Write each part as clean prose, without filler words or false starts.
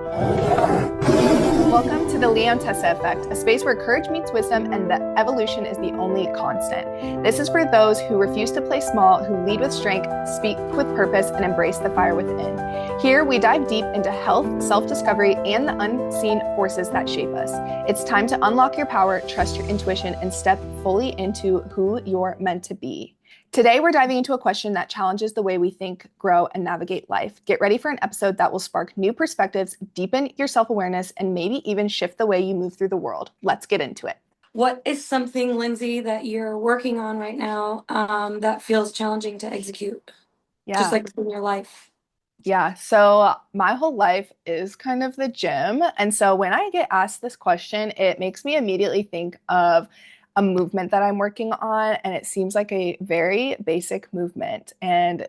Welcome to the Leon Tessa Effect, a space where courage meets wisdom and the evolution is the only constant. This is for those who refuse to play small, who lead with strength, speak with purpose, and embrace the fire within. Here, we dive deep into health, self-discovery, and the unseen forces that shape us. It's time to unlock your power, trust your intuition, and step fully into who you're meant to be. Today, we're diving into a question that challenges the way we think, grow, and navigate life. Get ready for an episode that will spark new perspectives, deepen your self-awareness, and maybe even shift the way you move through the world. Let's get into it. What is something, Lindsay, that you're working on right now that feels challenging to execute, just Yeah. like in your life? Yeah. So my whole life is kind of the gym. And so when I get asked this question, it makes me immediately think of a movement that I'm working on. And it seems like a very basic movement. And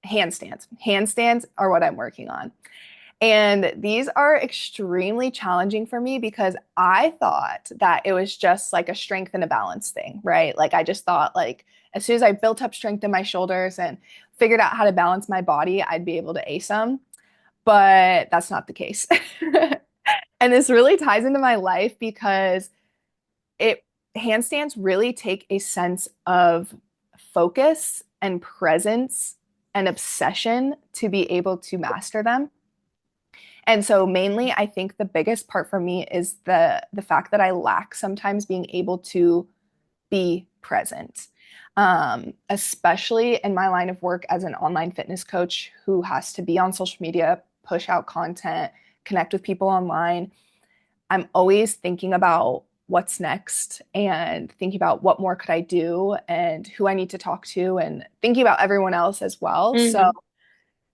handstands. Handstands are what I'm working on. And these are extremely challenging for me because I thought that it was just like a strength and a balance thing, right? Like I just thought like as soon as I built up strength in my shoulders and figured out how to balance my body, I'd be able to ace them. But that's not the case. And this really ties into my life because it handstands really take a sense of focus and presence and obsession to be able to master them. And so mainly I think the biggest part for me is the fact that I lack sometimes being able to be present. Especially in my line of work as an online fitness coach who has to be on social media, push out content, connect with people online. I'm always thinking about what's next and thinking about what more could I do and who I need to talk to and thinking about everyone else as well. So Hmm.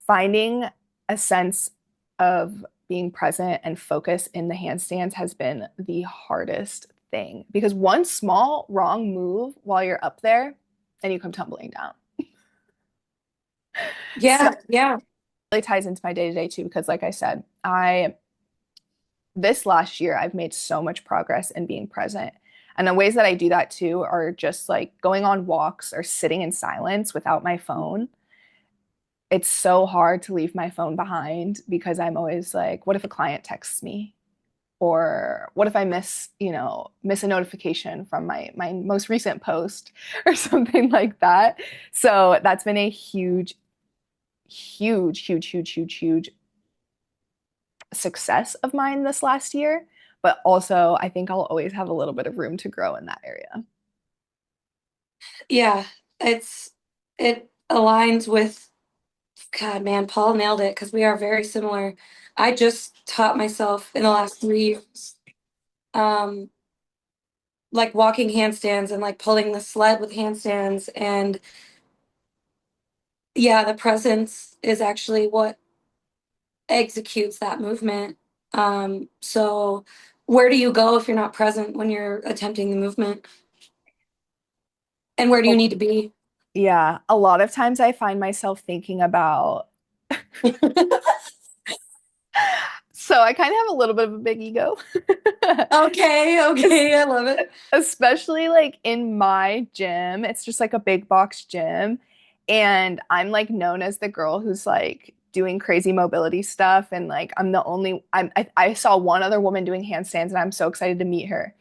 finding a sense of being present and focus in the handstands has been the hardest thing because one small wrong move while you're up there and you come tumbling down. So Yeah, yeah, it really ties into my day to day too, because like I said, this last year I've made so much progress in being present. And the ways that I do that too are just like going on walks or sitting in silence without my phone. It's so hard to leave my phone behind because I'm always like, what if a client texts me? Or what if I miss a notification from my most recent post or something like that. So that's been a huge success of mine this last year. But also, I think I'll always have a little bit of room to grow in that area. yeah. It aligns with God, man. Paul nailed it because we are very similar. I just taught myself in the last 3 years, um, like walking handstands and like pulling the sled with handstands, and yeah, the presence is actually what executes that movement. So where do you go if you're not present when you're attempting the movement? And where do you need to be? Yeah, a lot of times I find myself thinking about, so I kind of have a little bit of a big ego. Okay, okay, I love it. Especially like in my gym, it's just like a big box gym. And I'm like known as the girl who's like doing crazy mobility stuff. And like I'm the only, I saw one other woman doing handstands and I'm so excited to meet her.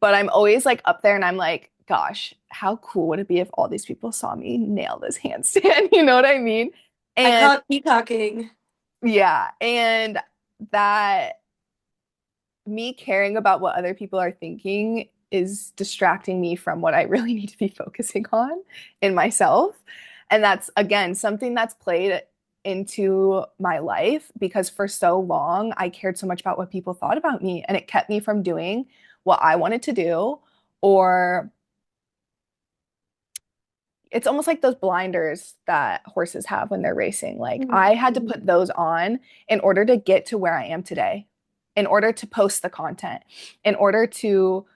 But I'm always like up there and I'm like, gosh, how cool would it be if all these people saw me nail this handstand? You know what I mean? I And call it peacocking. yeah, and that me caring about what other people are thinking is distracting me from what I really need to be focusing on in myself. And that's, again, something that's played into my life because for so long I cared so much about what people thought about me and it kept me from doing what I wanted to do. Or it's almost like those blinders that horses have when they're racing. Like I had to Mhm. put those on in order to get to where I am today, in order to post the content, in order to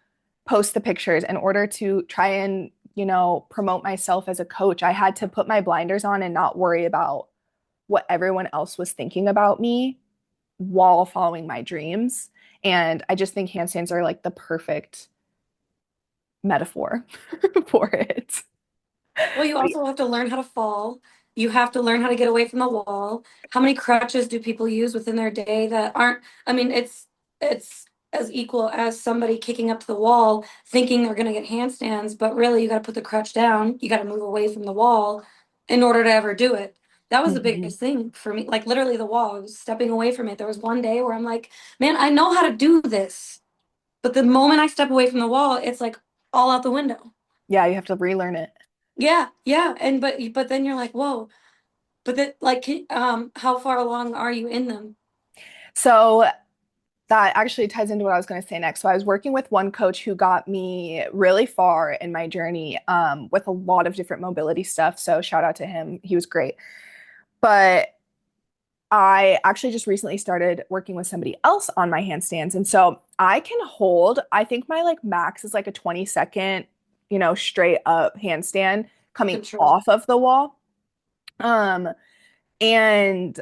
post the pictures, in order to try and, promote myself as a coach. I had to put my blinders on and not worry about what everyone else was thinking about me while following my dreams. And I just think handstands are like the perfect metaphor for it. Well, you also have to learn how to fall. You have to learn how to get away from the wall. How many crutches do people use within their day that aren't, I mean, it's as equal as somebody kicking up to the wall thinking they're going to get handstands, but really you got to put the crutch down. You got to move away from the wall in order to ever do it. That was the Mhm. biggest thing for me. Like literally the wall, I was stepping away from it. There was one day where I'm like, man, I know how to do this. But the moment I step away from the wall, it's like all out the window. Yeah, you have to relearn it. Yeah, yeah. And but then you're like, whoa. But that like how far along are you in them? So that actually ties into what I was going to say next. So I was working with one coach who got me really far in my journey with a lot of different mobility stuff. So shout out to him. He was great. But I actually just recently started working with somebody else on my handstands. And so I can hold, I think my like max is like a 20-second, straight up handstand coming Control. off of the wall. Um, and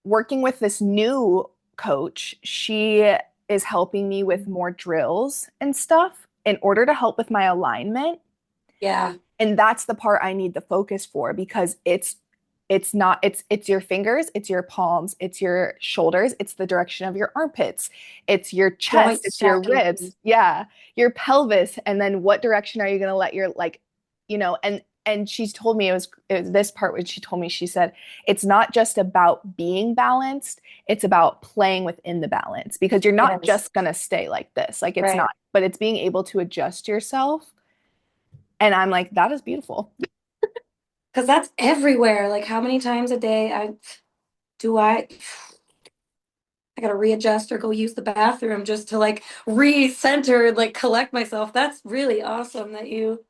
working with this new coach, she is helping me with more drills and stuff in order to help with my alignment. Yeah. And that's the part I need the focus for because it's not it's your fingers, it's your palms, it's your shoulders, it's the direction of your armpits, it's your chest, Joint it's your stacking. ribs, yeah, your pelvis, and then what direction are you going to let your like, and she's told me it was this part when she told me, she said it's not just about being balanced, it's about playing within the balance because you're not Yes. just going to stay like this, like it's not, Right. but it's being able to adjust yourself. And I'm like, that is beautiful. Because that's everywhere. Like how many times a day do I gotta readjust or go use the bathroom just to like recenter and like collect myself. That's really awesome that you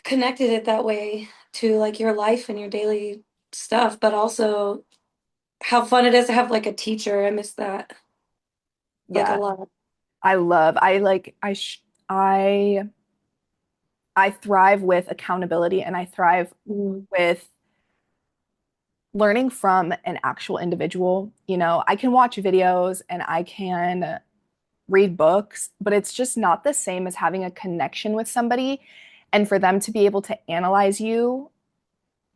connected it that way to like your life and your daily stuff, but also how fun it is to have like a teacher. I miss that like a Yeah. lot. I love, I like, I thrive with accountability and I thrive Mm. with learning from an actual individual. I can watch videos and I can read books, but it's just not the same as having a connection with somebody and for them to be able to analyze you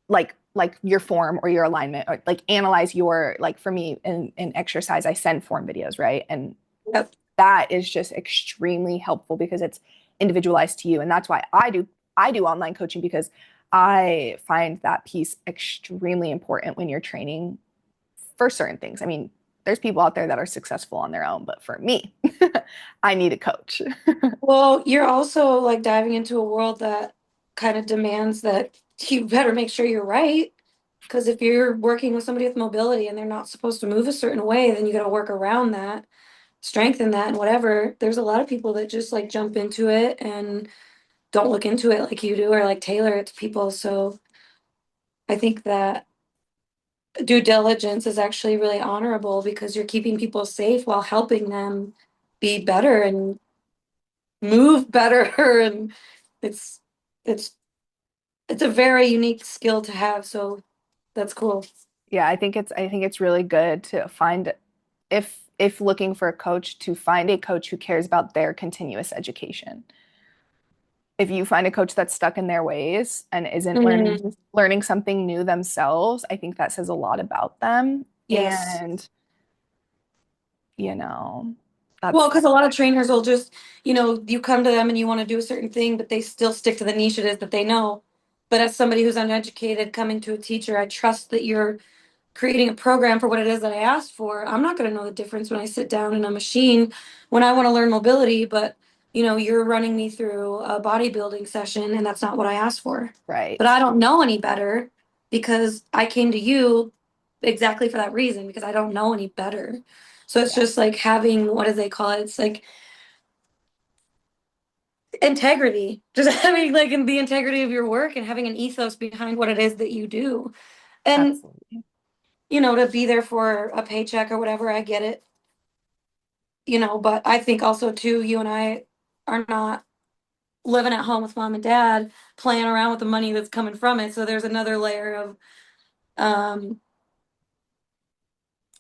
like your form or your alignment or like analyze your like for me in exercise I send form videos, right? And Yep. that is just extremely helpful because it's individualized to you. And that's why I do online coaching because I find that piece extremely important when you're training for certain things. I mean, there's people out there that are successful on their own, but for me, I need a coach. Well, you're also like diving into a world that kind of demands that you better make sure you're right. Because if you're working with somebody with mobility and they're not supposed to move a certain way, then you got to work around that, strengthen that, and whatever. There's a lot of people that just like jump into it and don't look into it like you do or like tailor it to people. So I think that due diligence is actually really honorable because you're keeping people safe while helping them be better and move better. And it's it's it's a very unique skill to have. So that's cool. Yeah, I think it's really good to find if looking for a coach to find a coach who cares about their continuous education. If you find a coach that's stuck in their ways and isn't learning Mm, learning something new themselves, I think that says a lot about them. yes. And, you know, Well, that's because a lot of trainers will just, you come to them and you want to do a certain thing, but they still stick to the niche it is that they know. But as somebody who's uneducated coming to a teacher, I trust that you're creating a program for what it is that I asked for. I'm not going to know the difference when I sit down in a machine when I want to learn mobility, but you're running me through a bodybuilding session and that's not what I asked for. But right. I don't know any better because I came to you exactly for that reason because I don't know any better. So it's Yeah. just like having, what do they call it? It's like integrity, just having like in the integrity of your work and having an ethos behind what it is that you do. And Absolutely. to be there for a paycheck or whatever, I get it. But I think also too, you and I are not living at home with mom and dad, playing around with the money that's coming from it. So there's another layer of, um,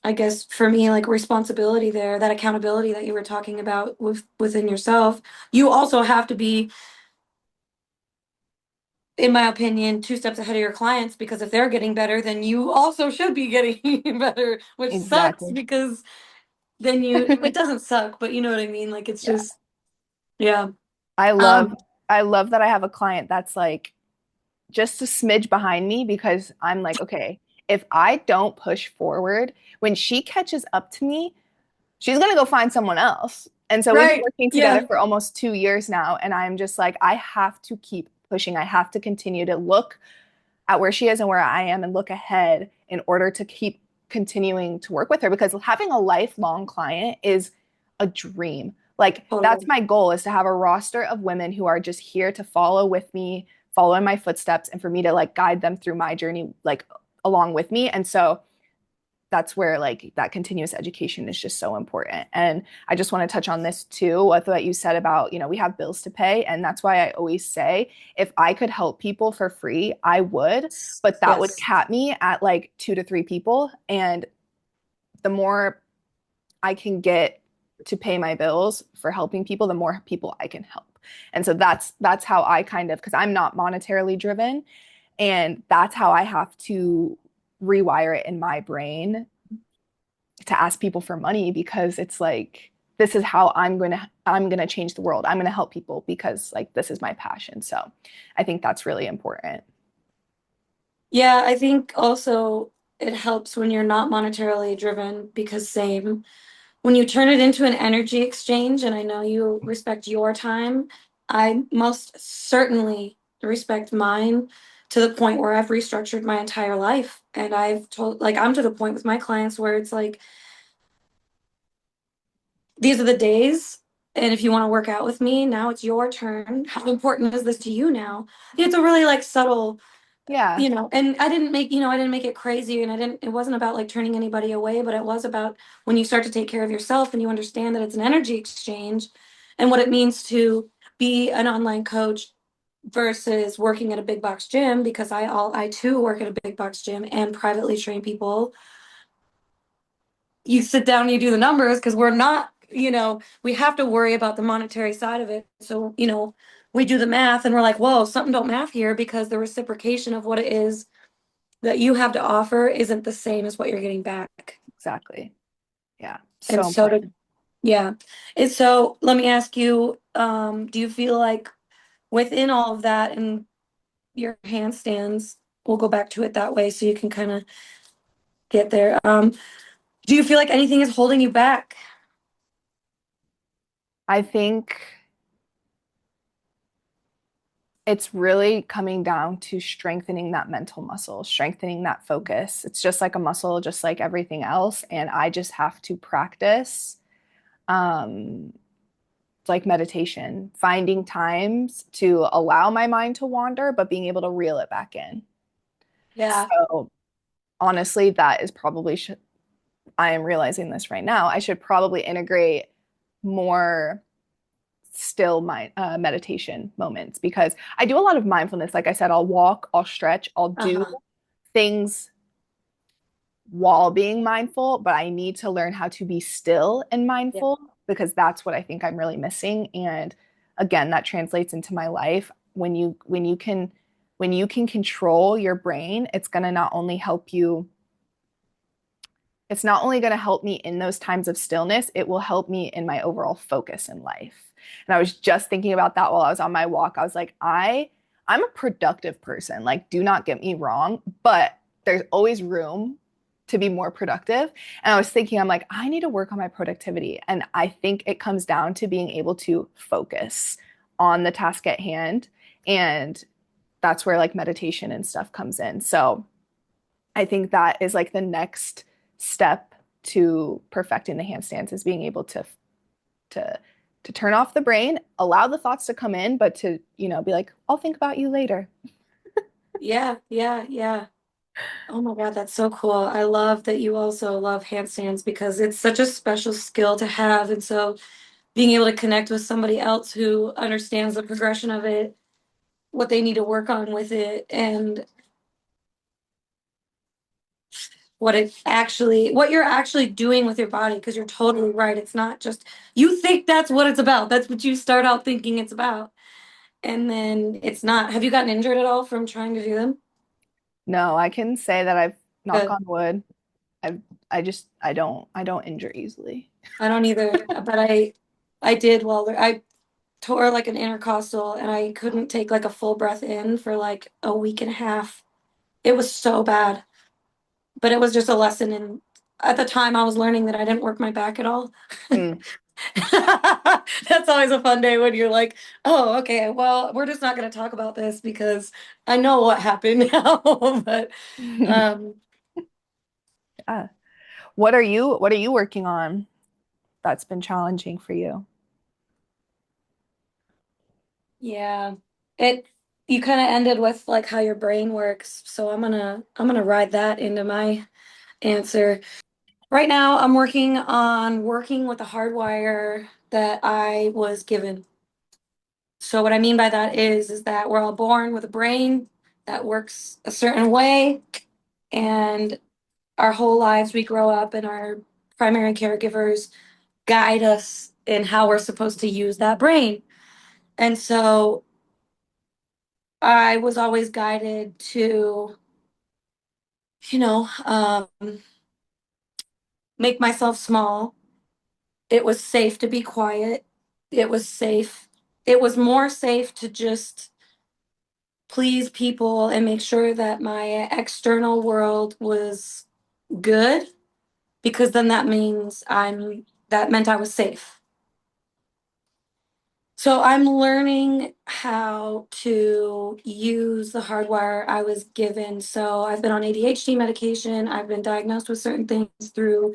I guess for me, like responsibility there, that accountability that you were talking about within yourself. You also have to be in my opinion, two steps ahead of your clients, because if they're getting better, then you also should be getting better, which sucks Exactly. because then it doesn't suck, but you know what I mean? Like it's Yeah. just, yeah. I love Um, I love that I have a client that's like just a smidge behind me because I'm like, okay, if I don't push forward, when she catches up to me, she's gonna go find someone else. And so we've been right. working together Yeah. for almost 2 years now, and I'm just like, I have to keep pushing. I have to continue to look at where she is and where I am and look ahead in order to keep continuing to work with her because having a lifelong client is a dream. Like that's Totally. my goal is to have a roster of women who are just here to follow with me, follow in my footsteps and for me to like guide them through my journey like along with me. And so that's where like that continuous education is just so important. And I just want to touch on this too, what you said about, we have bills to pay. And that's why I always say, if I could help people for free, I would, but that would Yes. cap me at like 2 to 3 people. And the more I can get to pay my bills for helping people, the more people I can help. And so that's how I kind of, because I'm not monetarily driven, and that's how I have to rewire it in my brain to ask people for money because it's like this is how I'm going to change the world. I'm going to help people because like this is my passion. So I think that's really important. Yeah, I think also it helps when you're not monetarily driven because same. When you turn it into an energy exchange, and I know you respect your time, I most certainly respect mine to the point where I've restructured my entire life. And I've told, like, I'm to the point with my clients where it's like, these are the days. And if you want to work out with me, now it's your turn. How important is this to you now? It's a really like subtle, Yeah, and I didn't make it crazy, and it wasn't about like turning anybody away, but it was about when you start to take care of yourself and you understand that it's an energy exchange and what it means to be an online coach versus working at a big box gym, because I too work at a big box gym and privately train people. You sit down and you do the numbers because we're not, we have to worry about the monetary side of it. So, we do the math and we're like, whoa, something don't math here, because the reciprocation of what it is that you have to offer isn't the same as what you're getting back. exactly. Yeah, And so so to, important. yeah. And so let me ask you, do you feel like within all of that and your handstands, we'll go back to it that way so you can kind of get there. Do you feel like anything is holding you back? I think it's really coming down to strengthening that mental muscle, strengthening that focus. It's just like a muscle, just like everything else. And I just have to practice um, like meditation, finding times to allow my mind to wander, but being able to reel it back in. Yeah. So honestly, that is probably, I am realizing this right now. I should probably integrate more still meditation moments because I do a lot of mindfulness. Like I said, I'll walk, I'll stretch, I'll do Uh-huh. things while being mindful, but I need to learn how to be still and Yeah. mindful because that's what I think I'm really missing. And again, that translates into my life. When you can control your brain, it's not only going to help me in those times of stillness, it will help me in my overall focus in life. And I was just thinking about that while I was on my walk. I was like, I'm a productive person. Like, do not get me wrong, but there's always room to be more productive. And I was thinking, I'm like, I need to work on my productivity. And I think it comes down to being able to focus on the task at hand. And that's where like meditation and stuff comes in. So I think that is like the next step to perfecting the handstands is being able to to turn off the brain, allow the thoughts to come in, but to, be like, I'll think about you later. Yeah, yeah, yeah. Oh my God, that's so cool. I love that you also love handstands because it's such a special skill to have. And so being able to connect with somebody else who understands the progression of it, what they need to work on with it, and what you're actually doing with your body, because you're totally right. It's not just, you think that's what it's about. That's what you start out thinking it's about. and then it's not. Have you gotten injured at all from trying to do them? No, I can say that I've knock Good. on wood. I've I don't injure easily. I don't either, but I did well. I tore like an intercostal and I couldn't take like a full breath in for like a week and a half. It was so bad, but it was just a lesson. And at the time, I was learning that I didn't work my back at all. Mm. That's always a fun day when you're like, oh, okay, well, we're just not going to talk about this because I know what happened now. But um, Yeah. What are you working on that's been challenging for you? yeah, it you kind of ended with like how your brain works. So I'm gonna ride that into my answer. Right now, I'm working on working with the hardwire that I was given. So what I mean by that is that we're all born with a brain that works a certain way, and our whole lives we grow up and our primary caregivers guide us in how we're supposed to use that brain. And so I was always guided to, you know, make myself small. It was safe to be quiet. It was safe. It was more safe to just please people and make sure that my external world was good because then that meant I was safe. So I'm learning how to use the hardwire I was given. So I've been on ADHD medication. I've been diagnosed with certain things through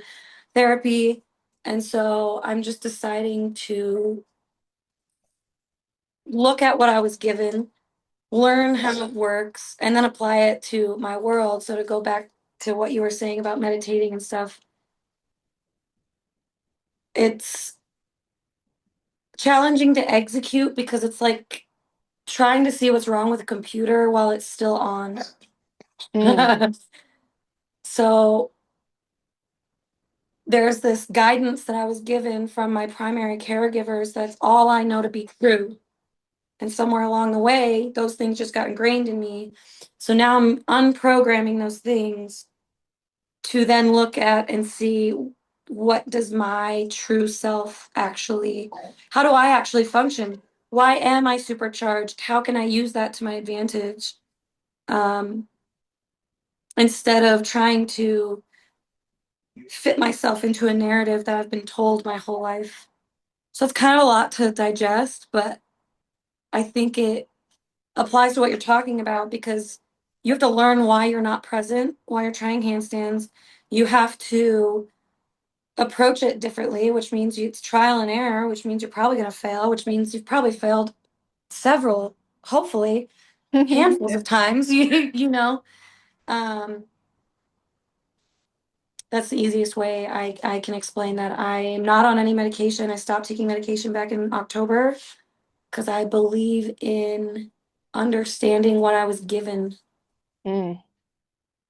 therapy. And so I'm just deciding to look at what I was given, learn how it works, and then apply it to my world. So to go back to what you were saying about meditating and stuff, it's challenging to execute because it's like trying to see what's wrong with a computer while it's still on. Mm. So there's this guidance that I was given from my primary caregivers that's all I know to be true. And somewhere along the way, those things just got ingrained in me. So now I'm unprogramming those things to then look at and see what does my true self actually, how do I actually function? Why am I supercharged? How can I use that to my advantage? Um, Instead of trying to fit myself into a narrative that I've been told my whole life. So it's kind of a lot to digest, but I think it applies to what you're talking about because you have to learn why you're not present while you're trying handstands. You have to approach it differently, which means it's trial and error, which means you're probably going to fail, which means you've probably failed several, hopefully, handfuls Yeah. of times. You know, um, that's the easiest way I can explain that. I am not on any medication. I stopped taking medication back in October because I believe in understanding what I was given. Mm.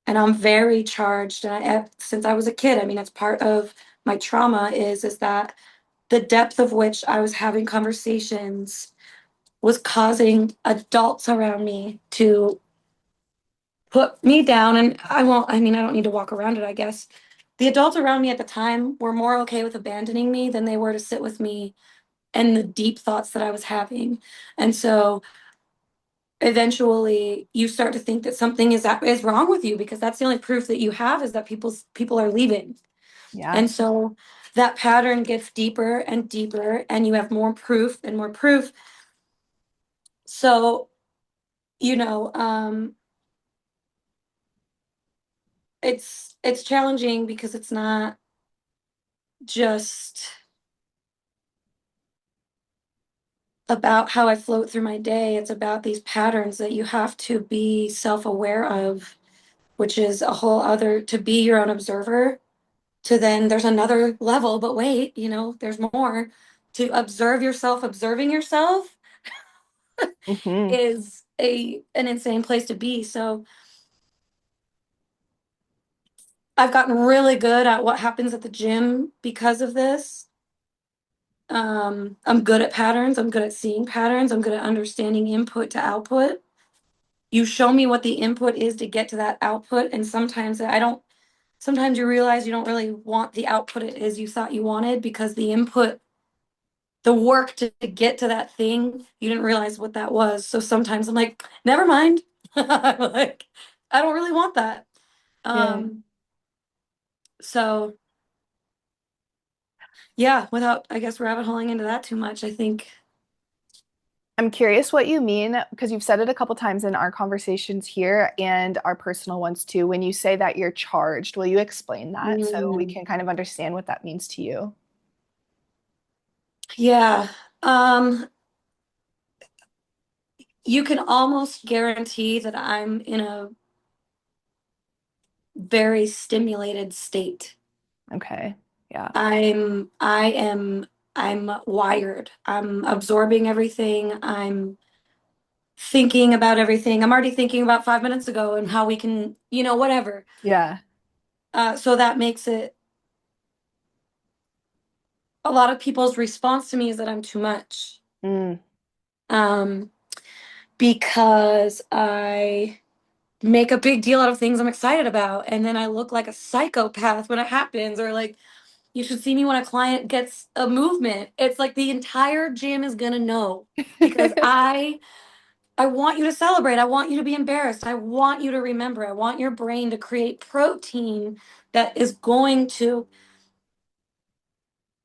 And I'm very charged. And since I was a kid, I mean, it's part of my trauma is that the depth of which I was having conversations was causing adults around me to put me down. And I won't, I mean, I don't need to walk around it, I guess. The adults around me at the time were more okay with abandoning me than they were to sit with me and the deep thoughts that I was having. And so eventually you start to think that something is wrong with you because that's the only proof that you have is that people are leaving. Yeah. And so that pattern gets deeper and deeper and you have more proof and more proof. So, you know, it's challenging because it's not just about how I float through my day. It's about these patterns that you have to be self-aware of, which is a whole other to be your own observer. To then there's another level, but wait, there's more. To observe yourself, observing yourself Hmm. is an insane place to be. So I've gotten really good at what happens at the gym because of this. I'm good at patterns. I'm good at seeing patterns. I'm good at understanding input to output. You show me what the input is to get to that output, and sometimes you realize you don't really want the output it is you thought you wanted because the input, the work to get to that thing, you didn't realize what that was. So sometimes I'm like, never mind. Like, I don't really want that. Yeah. Um, so yeah, without, I guess, rabbit holing into that too much, I think. I'm curious what you mean because you've said it a couple times in our conversations here and our personal ones too. When you say that you're charged, will you explain that so we Mm, can kind of understand what that means to you? yeah. Um, you can almost guarantee that I'm in a very stimulated state. Okay. Yeah. I am I'm wired. I'm absorbing everything. I'm thinking about everything. I'm already thinking about 5 minutes ago and how we can, whatever. Yeah. So that makes it a lot of people's response to me is that I'm too much. Mm. Um, because I make a big deal out of things I'm excited about, and then I look like a psychopath when it happens, or like you should see me when a client gets a movement. It's like the entire gym is gonna know because I want you to celebrate. I want you to be embarrassed. I want you to remember. I want your brain to create protein that is going to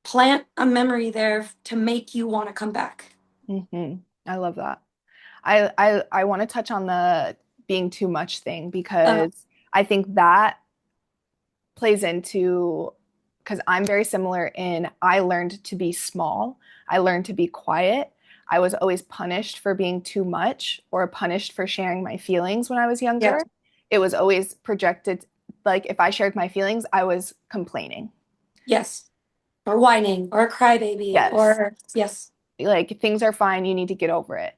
plant a memory there to make you want to come back. Hmm. I love that. I want to touch on the being too much thing Uh, because I think that plays into because I'm very similar in I learned to be small. I learned to be quiet. I was always punished for being too much or punished for sharing my feelings when I was yeah, younger. It was always projected like if I shared my feelings, I was complaining. yes, or whining, or a crybaby, Yes. or yes. Like things are fine, you need to get over it.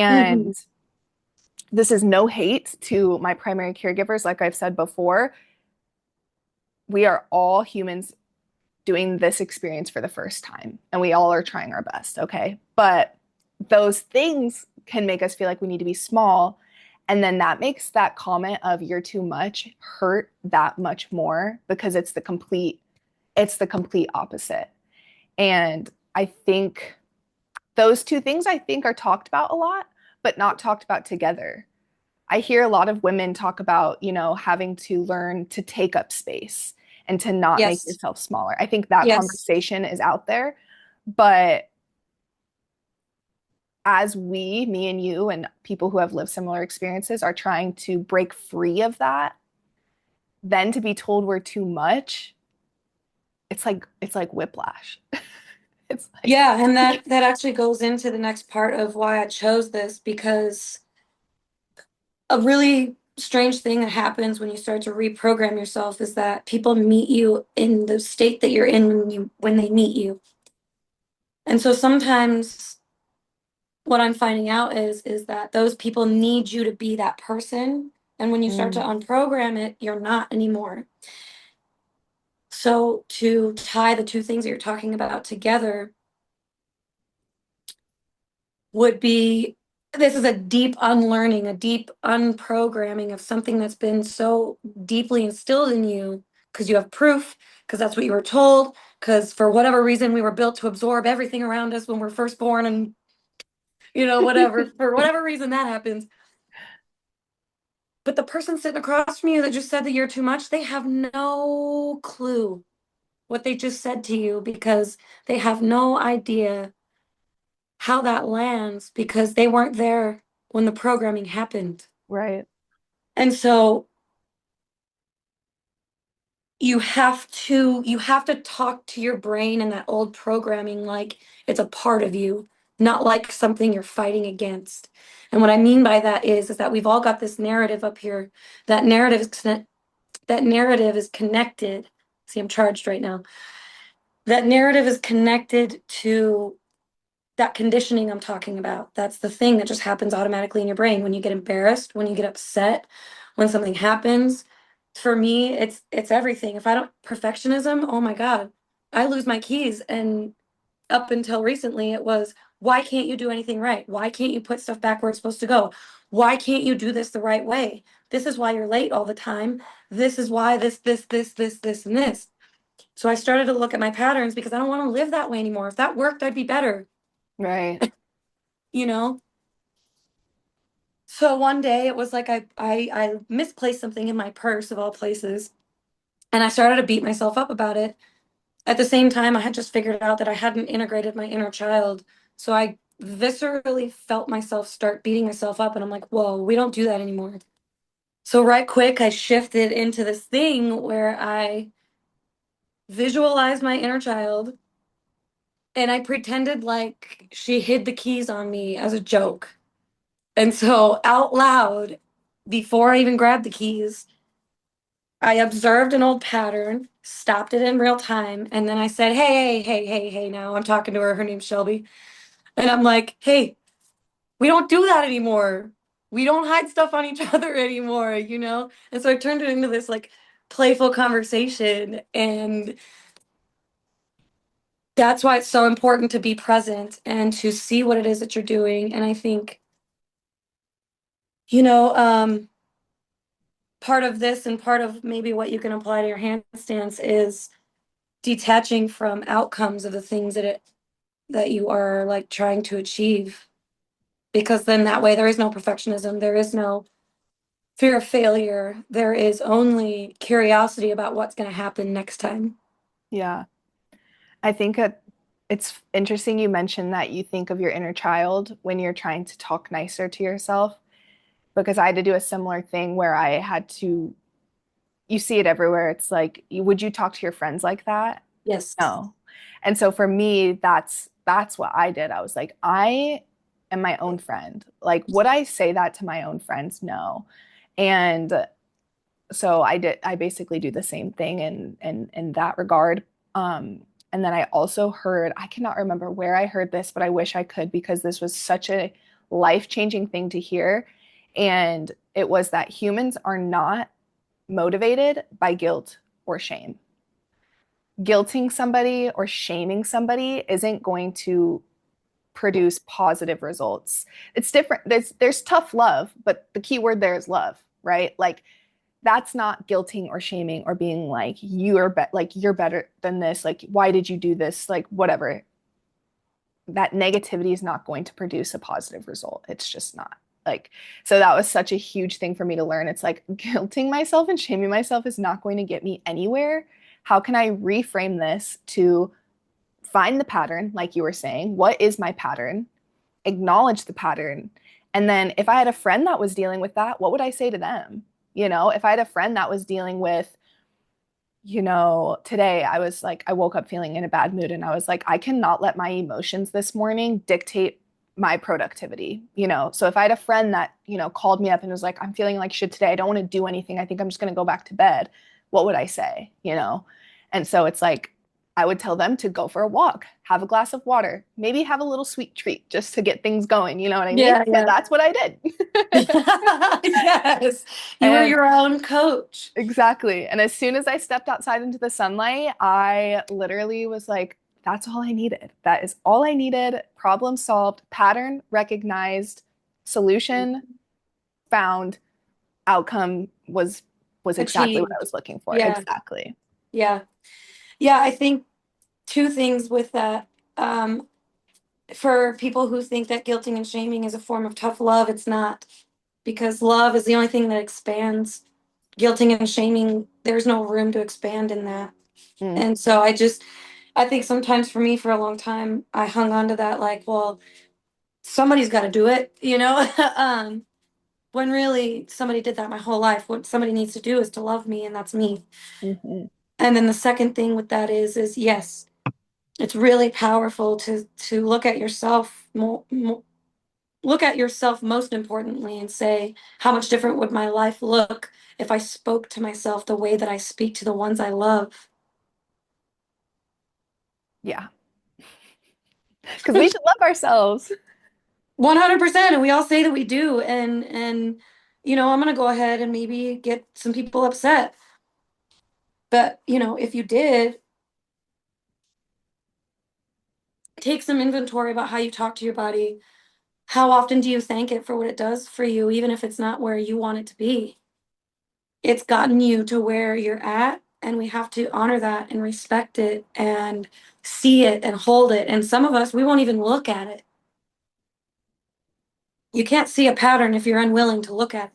Hmm. And this is no hate to my primary caregivers. Like I've said before, we are all humans doing this experience for the first time, and we all are trying our best, okay? But those things can make us feel like we need to be small. And then that makes that comment of you're too much hurt that much more because it's the complete opposite. And I think those two things I think are talked about a lot, but not talked about together. I hear a lot of women talk about, having to learn to take up space and to not make Yes, yourself smaller. I think that yes, conversation is out there, but as me and you and people who have lived similar experiences are trying to break free of that, then to be told we're too much, it's like whiplash. It's like, yeah, and that actually goes into the next part of why I chose this because a really strange thing that happens when you start to reprogram yourself is that people meet you in the state that you're in when they meet you. And so sometimes what I'm finding out is that those people need you to be that person. And when you start to mm, unprogram it, you're not anymore. So to tie the two things that you're talking about together would be this is a deep unlearning, a deep unprogramming of something that's been so deeply instilled in you because you have proof, because that's what you were told, because for whatever reason we were built to absorb everything around us when we're first born and whatever, for whatever reason that happens. But the person sitting across from you that just said that you're too much, they have no clue what they just said to you because they have no idea how that lands because they weren't there when the programming happened. right, And so you have to talk to your brain and that old programming like it's a part of you, not like something you're fighting against. And what I mean by that is that we've all got this narrative up here. That narrative is connected. See, I'm charged right now. That narrative is connected to that conditioning I'm talking about. That's the thing that just happens automatically in your brain when you get embarrassed, when you get upset, when something happens. For me, it's everything. If I don't perfectionism, oh my God, I lose my keys and up until recently, it was, why can't you do anything right? Why can't you put stuff back where it's supposed to go? Why can't you do this the right way? This is why you're late all the time. This is why this, and this. So I started to look at my patterns because I don't want to live that way anymore. If that worked, I'd be better, Right. you know? So one day it was like I misplaced something in my purse of all places, and I started to beat myself up about it. At the same time, I had just figured out that I hadn't integrated my inner child. So I viscerally felt myself start beating myself up, and I'm like, whoa, we don't do that anymore. So right quick, I shifted into this thing where I visualized my inner child and I pretended like she hid the keys on me as a joke. And so out loud, before I even grabbed the keys, I observed an old pattern, stopped it in real time, and then I said, hey, now I'm talking to her. Her name's Shelby. And I'm like, hey, we don't do that anymore. We don't hide stuff on each other anymore, you know? And so I turned it into this like playful conversation. And that's why it's so important to be present and to see what it is that you're doing. And I think, you know, part of this and part of maybe what you can apply to your handstands is detaching from outcomes of the things that you are like trying to achieve, because then that way there is no perfectionism, there is no fear of failure, there is only curiosity about what's going to happen next time. Yeah. I think it's interesting you mentioned that you think of your inner child when you're trying to talk nicer to yourself, because I had to do a similar thing where I had to, you see it everywhere. It's like, would you talk to your friends like that? Yes. No. And so for me, that's what I did. I was like, I am my own friend. Like, would I say that to my own friends? No. And so I basically do the same thing in that regard. And then I also heard, I cannot remember where I heard this, but I wish I could because this was such a life-changing thing to hear. And it was that humans are not motivated by guilt or shame. Guilting somebody or shaming somebody isn't going to produce positive results. It's different. There's tough love, but the key word there is love, right? Like that's not guilting or shaming or being like like you're better than this, like why did you do this, like whatever. That negativity is not going to produce a positive result. It's just not. Like, so that was such a huge thing for me to learn. It's like guilting myself and shaming myself is not going to get me anywhere. How can I reframe this to find the pattern, like you were saying? What is my pattern? Acknowledge the pattern. And then if I had a friend that was dealing with that, what would I say to them? You know, if I had a friend that was dealing with, today I was like, I woke up feeling in a bad mood and I was like, I cannot let my emotions this morning dictate my productivity. So if I had a friend that, called me up and was like, I'm feeling like shit today, I don't want to do anything, I think I'm just going to go back to bed, what would I say? And so it's like, I would tell them to go for a walk, have a glass of water, maybe have a little sweet treat just to get things going. You know what I mean? Yeah, And yeah. that's what I did. Yes. You were And your own coach. exactly. And as soon as I stepped outside into the sunlight, I literally was like, that's all I needed. That is all I needed. Problem solved, pattern recognized, solution found, outcome was exactly what I Achieved. was looking for. Yeah, Exactly. yeah. Yeah, I think two things with that. Um, for people who think that guilting and shaming is a form of tough love, it's not, because love is the only thing that expands. Guilting and shaming, there's no room to expand in that. Mm, And so I think sometimes for me, for a long time, I hung on to that like, well, somebody's got to do it, you know? When really somebody did that my whole life. What somebody needs to do is to love me, and that's me. mhm. And then the second thing with that is yes, it's really powerful to look at yourself look at yourself most importantly and say, how much different would my life look if I spoke to myself the way that I speak to the ones I love? Yeah. Because we should love ourselves. 100%. And we all say that we do. And I'm gonna go ahead and maybe get some people upset. But if you did, take some inventory about how you talk to your body. How often do you thank it for what it does for you, even if it's not where you want it to be? It's gotten you to where you're at, and we have to honor that and respect it and see it and hold it. And some of us, we won't even look at it. You can't see a pattern if you're unwilling to look at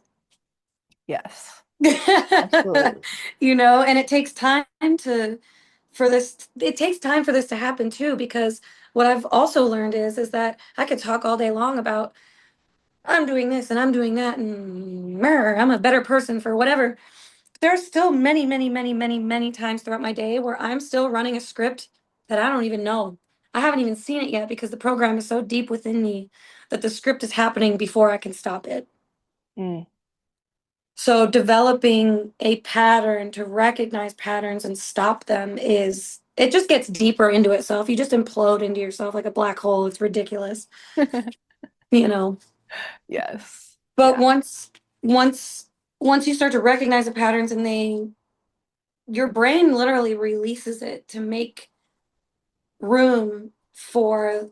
Yes, it. absolutely. And it takes time it takes time for this to happen too, because what I've also learned is that I could talk all day long about I'm doing this and I'm doing that and I'm a better person for whatever. There's still many, many, many, many, many times throughout my day where I'm still running a script that I don't even know. I haven't even seen it yet because the program is so deep within me that the script is happening before I can stop it. Mm. So developing a pattern to recognize patterns and stop them it just gets deeper into itself. You just implode into yourself like a black hole. It's ridiculous, you know. Yes. But Yeah. once you start to recognize the patterns and your brain literally releases it to make room for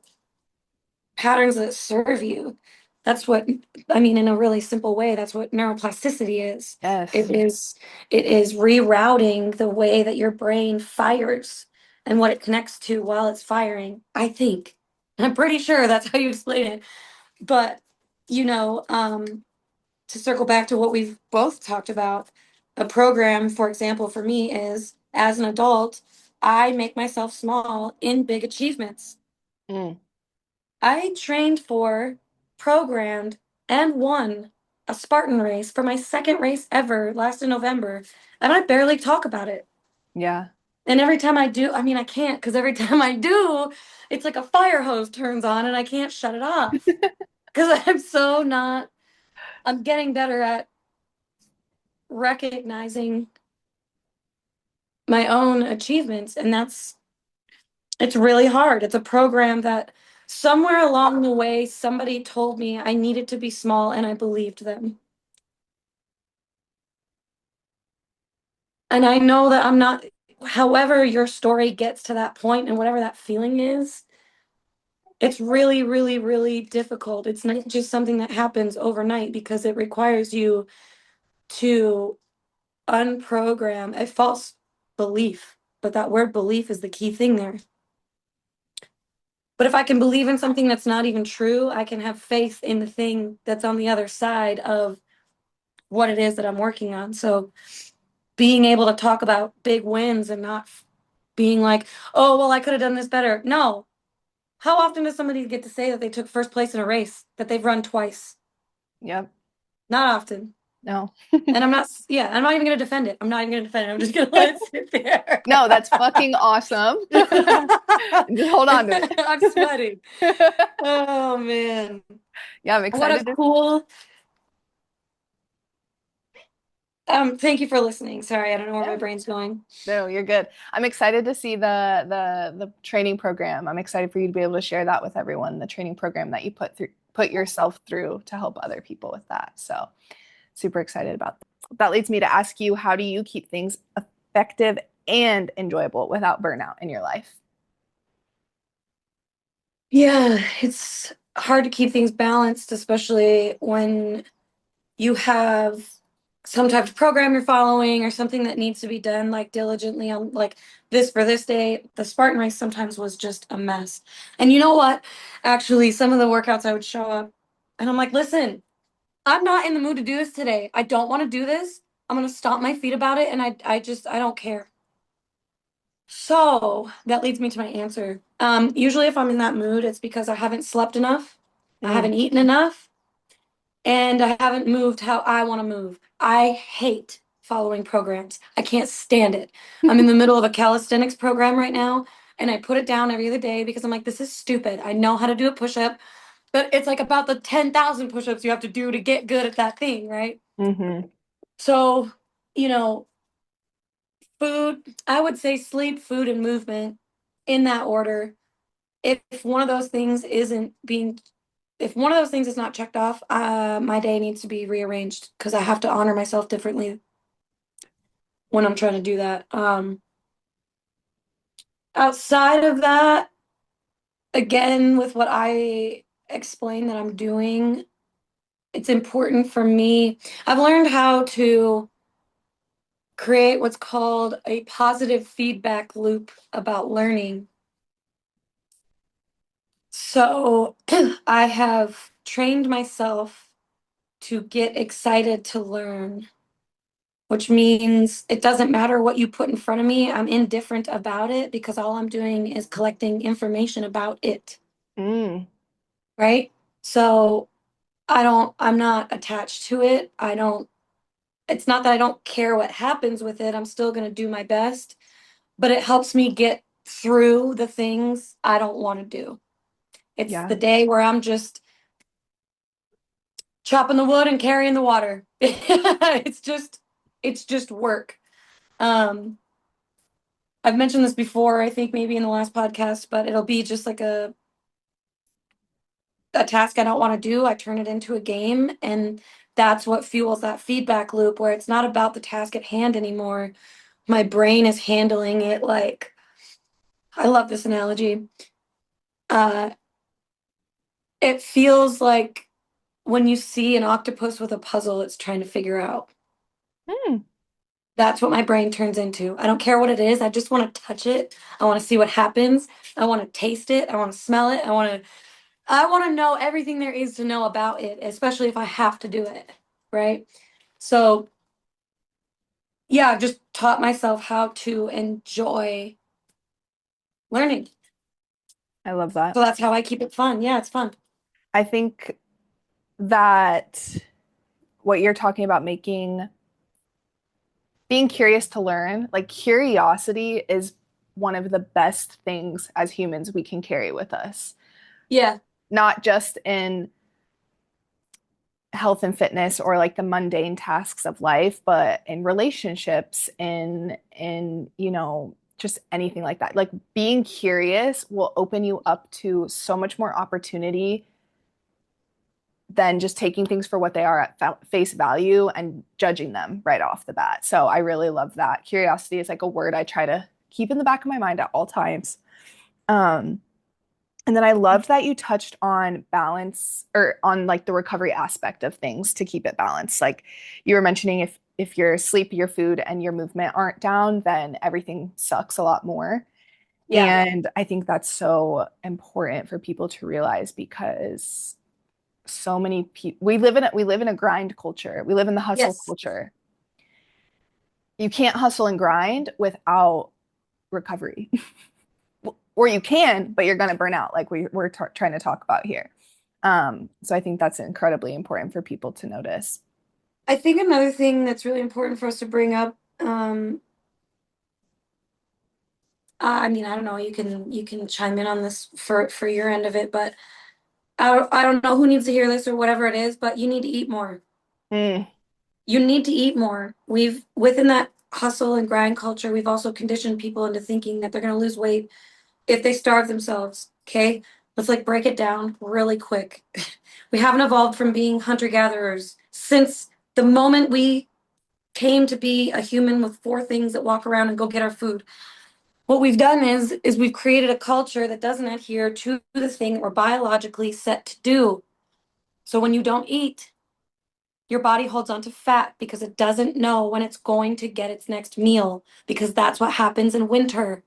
patterns that serve you. That's what I mean in a really simple way. That's what neuroplasticity is. It Yes. is it is rerouting the way that your brain fires and what it connects to while it's firing, I think. And I'm pretty sure that's how you explain it. But you know, to circle back to what we've both talked about, a program, for example, for me is as an adult, I make myself small in big achievements. Mm. I trained for, programmed, and won a Spartan race for my second race ever last in November, and I barely talk about it. Yeah. And every time I do, I mean, I can't because every time I do, it's like a fire hose turns on and I can't shut it off because I'm so not, I'm getting better at recognizing my own achievements. And it's really hard. It's a program that somewhere along the way, somebody told me I needed to be small and I believed them. And I know that I'm not, however, your story gets to that point and whatever that feeling is, it's really, really, really difficult. It's not just something that happens overnight because it requires you to unprogram a false belief. But that word belief is the key thing there. But if I can believe in something that's not even true, I can have faith in the thing that's on the other side of what it is that I'm working on. So being able to talk about big wins and not being like, oh, well, I could have done this better. No. How often does somebody get to say that they took first place in a race that they've run twice? Yep. Not often. No. And I'm not even going to defend it. I'm not even going to defend it. I'm just going to let it sit there. No, that's fucking awesome. Just hold on to I'm it. sweating. Oh, man. Yeah, I'm What a excited to. cool. Thank you for listening. Sorry, I don't know where my Yeah. brain's going. No, you're good. I'm excited to see the training program. I'm excited for you to be able to share that with everyone, the training program that you put yourself through to help other people with that. So, super excited about that. That leads me to ask you, how do you keep things effective and enjoyable without burnout in your life? Yeah, it's hard to keep things balanced, especially when you have some type of program you're following or something that needs to be done like diligently on like this for this day. The Spartan race sometimes was just a mess. And you know what? Actually, some of the workouts I would show up and I'm like, listen, I'm not in the mood to do this today. I don't want to do this. I'm gonna stomp my feet about it and I don't care. So that leads me to my answer. Usually if I'm in that mood, it's because I haven't slept enough, I Mm. haven't eaten enough, and I haven't moved how I want to move. I hate following programs. I can't stand it. I'm in the middle of a calisthenics program right now, and I put it down every other day because I'm like, this is stupid. I know how to do a push up, but it's like about the 10,000 push ups you have to do to get good at that thing, right? Mm-hmm. So, you know, food, I would say sleep, food, and movement in that order. If one of those things isn't being if one of those things is not checked off, my day needs to be rearranged because I have to honor myself differently when I'm trying to do that. Outside of that, again, with what I explained that I'm doing, it's important for me. I've learned how to create what's called a positive feedback loop about learning. So I have trained myself to get excited to learn, which means it doesn't matter what you put in front of me. I'm indifferent about it because all I'm doing is collecting information about it, Mm, right? So I'm not attached to it. It's not that I don't care what happens with it. I'm still going to do my best, but it helps me get through the things I don't want to do. It's yeah, the day where I'm just chopping the wood and carrying the water. It's just work. Um, I've mentioned this before, I think maybe in the last podcast, but it'll be just like a task I don't want to do. I turn it into a game, and that's what fuels that feedback loop where it's not about the task at hand anymore. My brain is handling it like, I love this analogy. Uh, it feels like when you see an octopus with a puzzle it's trying to figure out. mm, That's what my brain turns into. I don't care what it is. I just want to touch it. I want to see what happens. I want to taste it. I want to smell it. I want to know everything there is to know about it, especially if I have to do it, right? So, yeah, I've just taught myself how to enjoy learning. I love that. So that's how I keep it fun. Yeah, it's fun. I think that what you're talking about making being curious to learn, like curiosity is one of the best things as humans we can carry with us, Yeah. not just in health and fitness or like the mundane tasks of life, but in relationships, in just anything like that. Like being curious will open you up to so much more opportunity than just taking things for what they are at face value and judging them right off the bat. So I really love that. Curiosity is like a word I try to keep in the back of my mind at all times. Um, and then I love that you touched on balance or on like the recovery aspect of things to keep it balanced. Like you were mentioning if your sleep, your food, and your movement aren't down, then everything sucks a lot more. Yeah. And I think that's so important for people to realize because so many people we live in a grind culture. We live in the hustle Yes. culture. You can't hustle and grind without recovery. Or you can, but you're going to burn out like we're trying to talk about here. So I think that's incredibly important for people to notice. I think another thing that's really important for us to bring up, I mean, I don't know, you can chime in on this for your end of it, but I don't know who needs to hear this or whatever it is, but you need to eat more. Mm, You need to eat more. We've within that hustle and grind culture, we've also conditioned people into thinking that they're going to lose weight if they starve themselves. Okay, let's like break it down really quick. We haven't evolved from being hunter gatherers since the moment we came to be a human with four things that walk around and go get our food. What we've done is we've created a culture that doesn't adhere to the thing we're biologically set to do. So when you don't eat, your body holds on to fat because it doesn't know when it's going to get its next meal, because that's what happens in winter.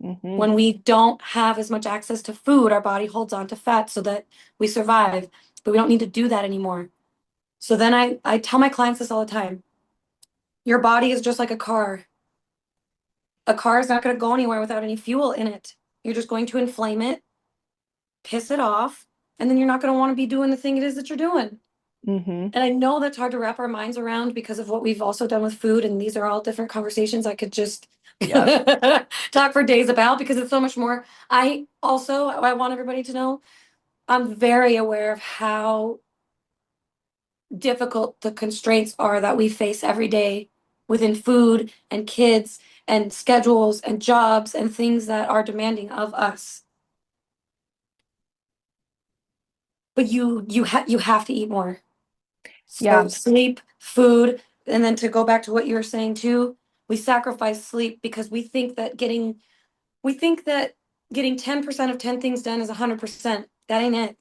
hmm When we don't have as much access to food, our body holds on to fat so that we survive. But we don't need to do that anymore. So then I tell my clients this all the time. Your body is just like a car. A car is not going to go anywhere without any fuel in it. You're just going to inflame it, piss it off, and then you're not going to want to be doing the thing it is that you're doing. hmm And I know that's hard to wrap our minds around because of what we've also done with food. And these are all different conversations I could just Yep. talk for days about because it's so much more. I want everybody to know I'm very aware of how difficult the constraints are that we face every day within food and kids and schedules and jobs and things that are demanding of us. But you have to eat more. So Yeah. sleep, food, and then to go back to what you were saying too, we sacrifice sleep because we think that getting 10% of 10 things done is 100%. That ain't it.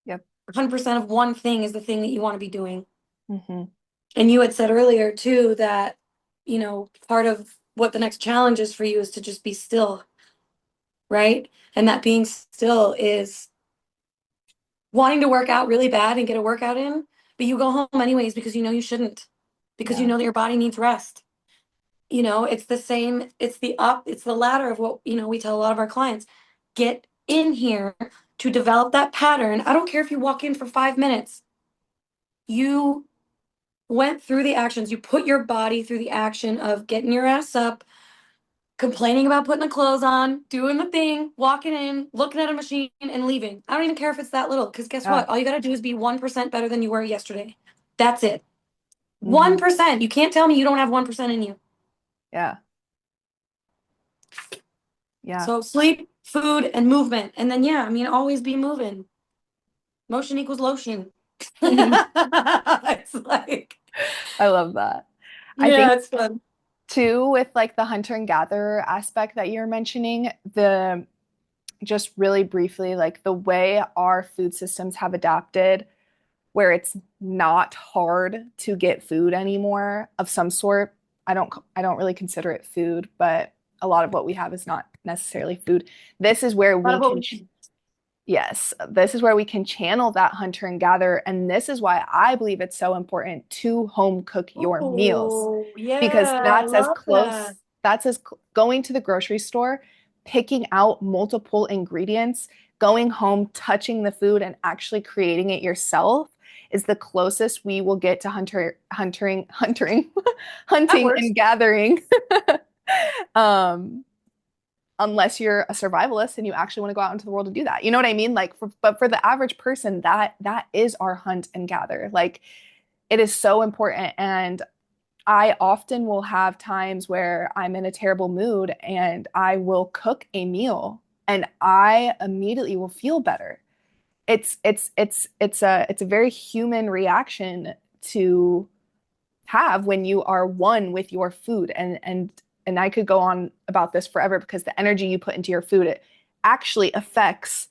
Yep. 100% of one thing is the thing that you want to be doing. Hmm. And you had said earlier too that, part of what the next challenge is for you is to just be still, right? And that being still is wanting to work out really bad and get a workout in, but you go home anyways because you know you shouldn't, because you Yeah. know that your body needs rest. It's the same, it's the ladder of what, we tell a lot of our clients. Get in here to develop that pattern. I don't care if you walk in for 5 minutes. You went through the actions, you put your body through the action of getting your ass up, complaining about putting the clothes on, doing the thing, walking in, looking at a machine, and leaving. I don't even care if it's that little, because guess Yeah. what? All you got to do is be 1% better than you were yesterday. That's it. Hmm. 1%. You can't tell me you don't have 1% in you. Yeah. Yeah. So sleep, food, and movement. And then, yeah, I mean, always be moving. Motion equals lotion. It's like, I love that. I yeah, think it's fun. too with like the hunter and gatherer aspect that you're mentioning, the just really briefly, like the way our food systems have adapted where it's not hard to get food anymore of some sort. I don't really consider it food, but a lot of what we have is not necessarily food. This is where Out we of what can we can. Yes, this is where we can channel that hunter and gather. And this is why I believe it's so important to home cook your meals Oh, because yeah, I love that. that's going to the grocery store, picking out multiple ingredients, going home, touching the food, and actually creating it yourself is the closest we will get to That hunting works. and gathering. um, unless you're a survivalist and you actually want to go out into the world to do that. You know what I mean? But for the average person, that is our hunt and gather. Like it is so important. And I often will have times where I'm in a terrible mood and I will cook a meal and I immediately will feel better. It's a very human reaction to have when you are one with your food and I could go on about this forever because the energy you put into your food it actually affects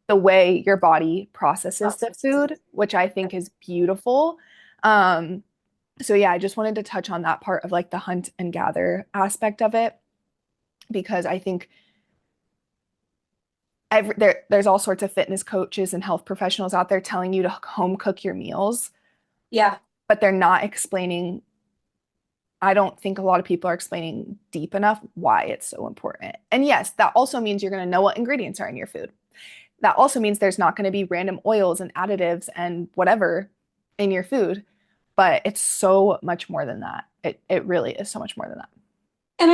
the way your body processes the food, which I think is beautiful. Um, so yeah, I just wanted to touch on that part of like the hunt and gather aspect of it because I think there's all sorts of fitness coaches and health professionals out there telling you to home cook your meals, Yeah. but they're not explaining I don't think a lot of people are explaining deep enough why it's so important. And yes, that also means you're going to know what ingredients are in your food. That also means there's not going to be random oils and additives and whatever in your food, but it's so much more than that. It really is so much more than that. And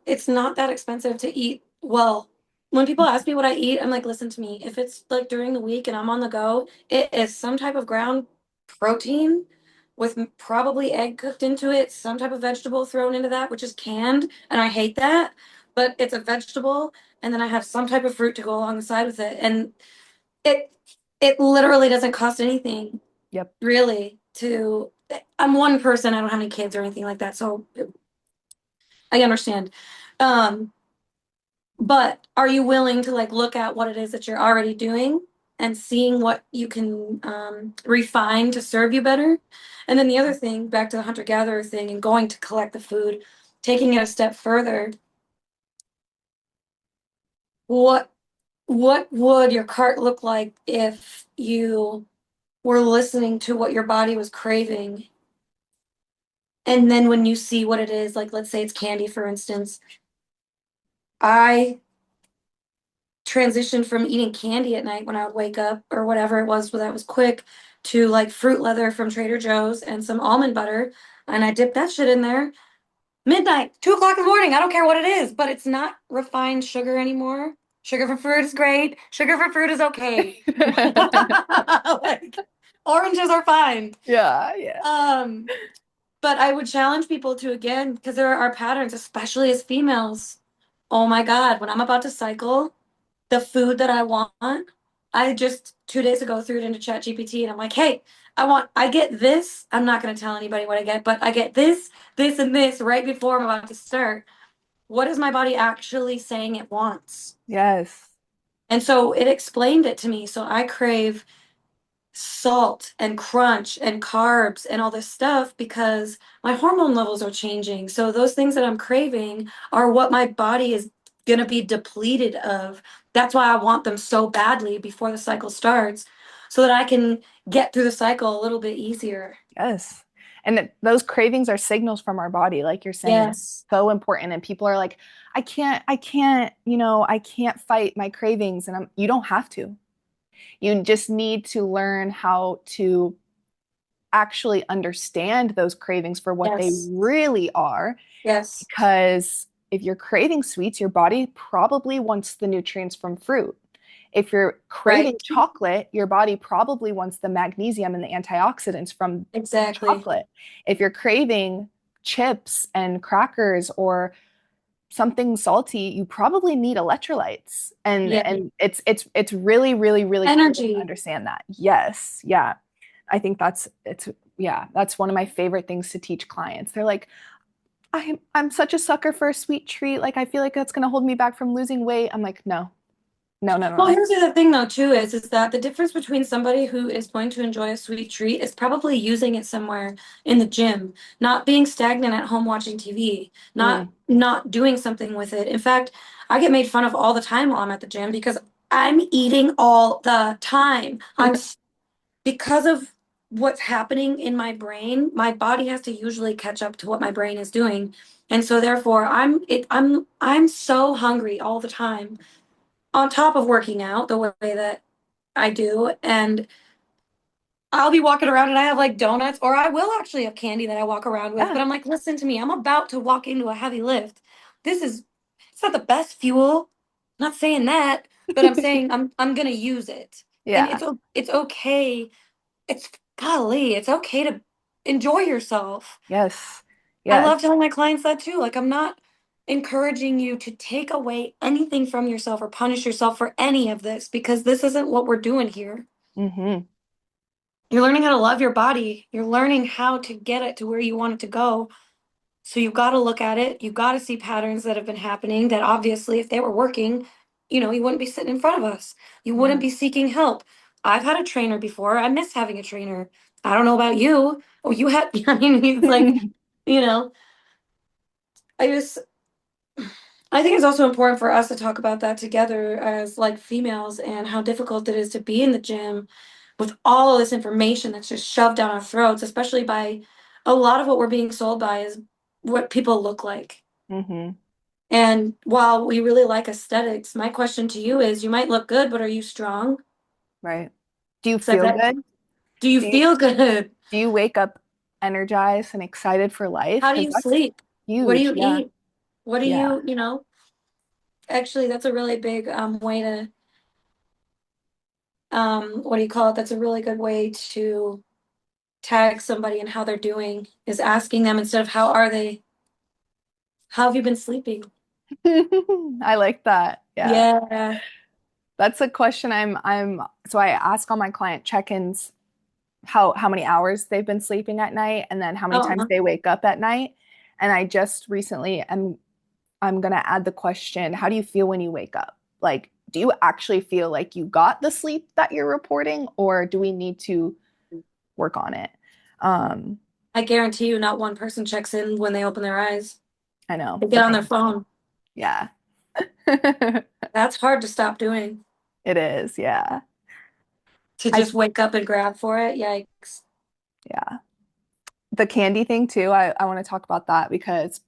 it's not that expensive to eat well. When people ask me what I eat, I'm like, listen to me. If it's like during the week and I'm on the go, it is some type of ground protein with probably egg cooked into it, some type of vegetable thrown into that, which is canned. And I hate that, but it's a vegetable. And then I have some type of fruit to go alongside with it. And it, it literally doesn't cost anything, Yep. really, I'm one person. I don't have any kids or anything like that. So I understand. Um, but are you willing to like look at what it is that you're already doing and seeing what you can refine to serve you better? And then the other thing, back to the hunter-gatherer thing and going to collect the food, taking it a step further, what what would your cart look like if you were listening to what your body was craving? And then when you see what it is, like let's say it's candy, for instance, I transitioned from eating candy at night when I would wake up or whatever it was that was quick to like fruit leather from Trader Joe's and some almond butter. And I dipped that shit in there. Midnight, 2 o'clock in the morning. I don't care what it is, but it's not refined sugar anymore. Sugar for fruit is great. Sugar for fruit is okay. Like oranges are fine. Yeah, yeah. Um, but I would challenge people to again, because there are patterns, especially as females. Oh my God, when I'm about to cycle, the food that I want. I just 2 days ago threw it into Chat GPT and I'm like, hey, I get this. I'm not gonna tell anybody what I get, but I get this, this, and this right before I'm about to start. what is my body actually saying it wants? Yes. And so it explained it to me. So I crave salt and crunch and carbs and all this stuff because my hormone levels are changing. So those things that I'm craving are what my body is going to be depleted of. That's why I want them so badly before the cycle starts so that I can get through the cycle a little bit easier. Yes. And those cravings are signals from our body, like you're saying. Yes. So important. And people are like, I can't fight my cravings. And you don't have to. You just need to learn how to actually understand those cravings for what they Yes. really are. Yes. Because if you're craving sweets, your body probably wants the nutrients from fruit. If you're craving Right. chocolate, your body probably wants the magnesium and the antioxidants from Exactly. chocolate. If you're craving chips and crackers or something salty, you probably need electrolytes. And Yeah. it's really, really, really cool to Energy. understand that. Yes. Yeah. I think that's one of my favorite things to teach clients. They're like, I'm such a sucker for a sweet treat. Like I feel like that's gonna hold me back from losing weight. I'm like, no, no, no, Well, no. here's the other thing though too is that the difference between somebody who is going to enjoy a sweet treat is probably using it somewhere in the gym, not being stagnant at home watching TV, Mm. not doing something with it. In fact, I get made fun of all the time while I'm at the gym because I'm eating all the time. Because of what's happening in my brain, my body has to usually catch up to what my brain is doing. And so therefore I'm so hungry all the time on top of working out the way that I do. And I'll be walking around and I have like donuts, or I will actually have candy that I walk around with. Yeah. But I'm like, listen to me, I'm about to walk into a heavy lift. This is, it's not the best fuel. I'm not saying that, but I'm saying I'm gonna use it. And Yeah. it's okay. It's golly, it's okay to enjoy yourself. Yes. I Yes. love telling my clients that too. Like, I'm not encouraging you to take away anything from yourself or punish yourself for any of this because this isn't what we're doing here. Mm-hmm. You're learning how to love your body, you're learning how to get it to where you want it to go. So you've got to look at it. You've got to see patterns that have been happening that obviously, if they were working, you wouldn't be sitting in front of us. You wouldn't Yeah. be seeking help. I've had a trainer before. I miss having a trainer. I don't know about you. Oh, you had, I mean, it's like, you know, I just, I think it's also important for us to talk about that together as like females and how difficult it is to be in the gym with all of this information that's just shoved down our throats, especially by a lot of what we're being sold by is what people look like. Mm-hmm. And while we really like aesthetics, my question to you is you might look good, but are you strong? Right. Do you So feel that good? do you Do you feel good? do you wake up energized and excited for life? How do Because you that's sleep? What do huge. you Yeah. eat? What do Yeah. actually that's a really big way to what do you call it? That's a really good way to tag somebody and how they're doing is asking them instead of how have you been sleeping? I like that. Yeah. Yeah. That's a question so I ask all my client check-ins how many hours they've been sleeping at night and then how many times Oh, they wake up at night. And I just recently I'm gonna add the question, how do you feel when you wake up? Like, do you actually feel like you got the sleep that you're reporting, or do we need to work on it? Um, I guarantee you not one person checks in when they open their eyes. I know They get the on their pain. phone. Yeah. That's hard to stop doing. It is, yeah. To I just wake up and grab for it. Yikes. yeah. The candy thing too, I want to talk about that because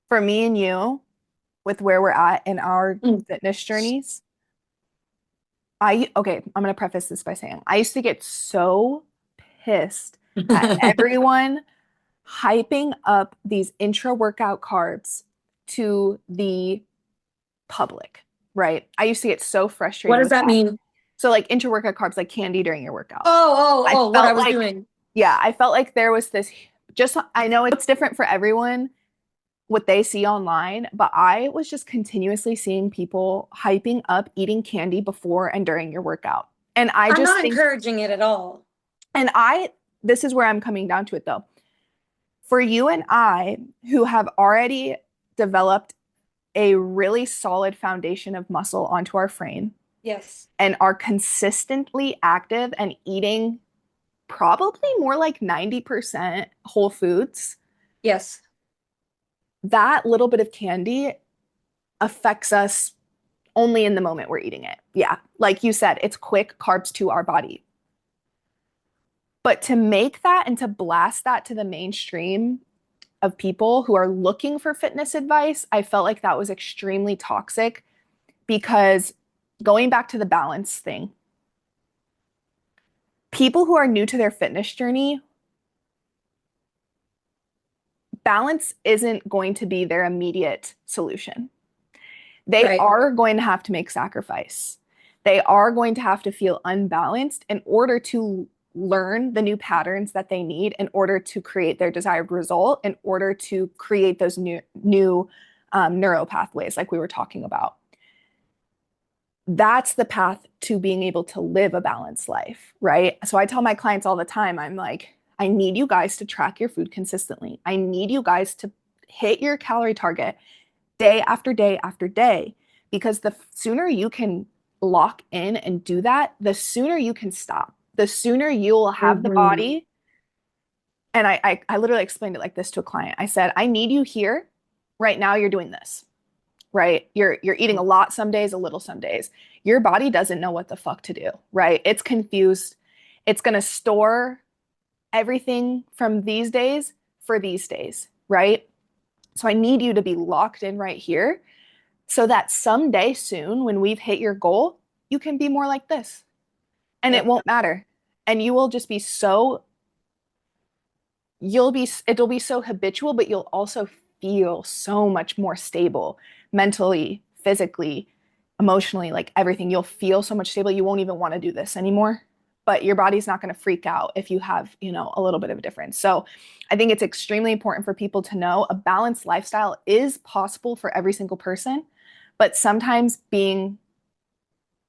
for me and you, with where we're at in our Mm. fitness journeys, okay, I'm gonna preface this by saying I used to get so pissed at everyone hyping up these intra workout carbs to the public, right? I used to get so What frustrated does with that that. mean? So, like intra workout carbs, like candy during your workout. I What I felt was like, doing. yeah, I felt like there was this just, I know it's different for everyone what they see online, but I was just continuously seeing people hyping up eating candy before and during your workout. And I I'm just not think, encouraging it at all. and this is where I'm coming down to it though. For you and I, who have already developed a really solid foundation of muscle onto our frame Yes. and are consistently active and eating probably more like 90% whole foods, Yes. that little bit of candy affects us only in the moment we're eating it. Yeah. Like you said, it's quick carbs to our body. But to make that and to blast that to the mainstream of people who are looking for fitness advice, I felt like that was extremely toxic because going back to the balance thing, people who are new to their fitness journey, balance isn't going to be their immediate solution. They Right. are going to have to make sacrifice. They are going to have to feel unbalanced in order to learn the new patterns that they need in order to create their desired result, in order to create those new neural pathways like we were talking about. That's the path to being able to live a balanced life, right? So I tell my clients all the time, I'm like, I need you guys to track your food consistently. I need you guys to hit your calorie target day after day after day, because the sooner you can lock in and do that, the sooner you can stop, the sooner you will have the Mm-hmm. body. And I literally explained it like this to a client. I said, I need you here right now. You're doing this, right? You're eating a lot some days, a little some days. Your body doesn't know what the fuck to do, right? It's confused. It's going to store everything from these days for these days, right? So I need you to be locked in right here so that someday soon, when we've hit your goal, you can be more like this and it Yep. won't matter. And you will just be so, it'll be so habitual, but you'll also feel so much more stable mentally, physically, emotionally, like everything. You'll feel so much stable. You won't even want to do this anymore. But your body's not going to freak out if you have, a little bit of a difference. So I think it's extremely important for people to know a balanced lifestyle is possible for every single person, but sometimes being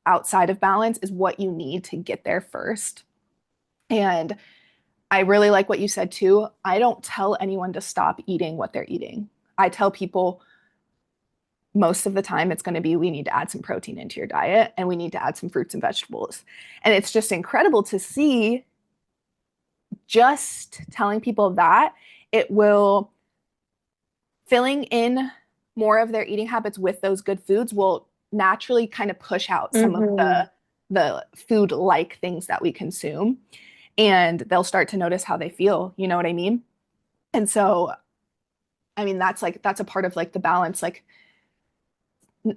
outside of balance is what you need to get there first. And I really like what you said too. I don't tell anyone to stop eating what they're eating. I tell people most of the time it's going to be we need to add some protein into your diet and we need to add some fruits and vegetables. And it's just incredible to see, just telling people that it will, filling in more of their eating habits with those good foods will naturally kind of push out some of Mm-hmm. the food like things that we consume, and they'll start to notice how they feel, you know what I mean? And so I mean that's a part of like the balance, like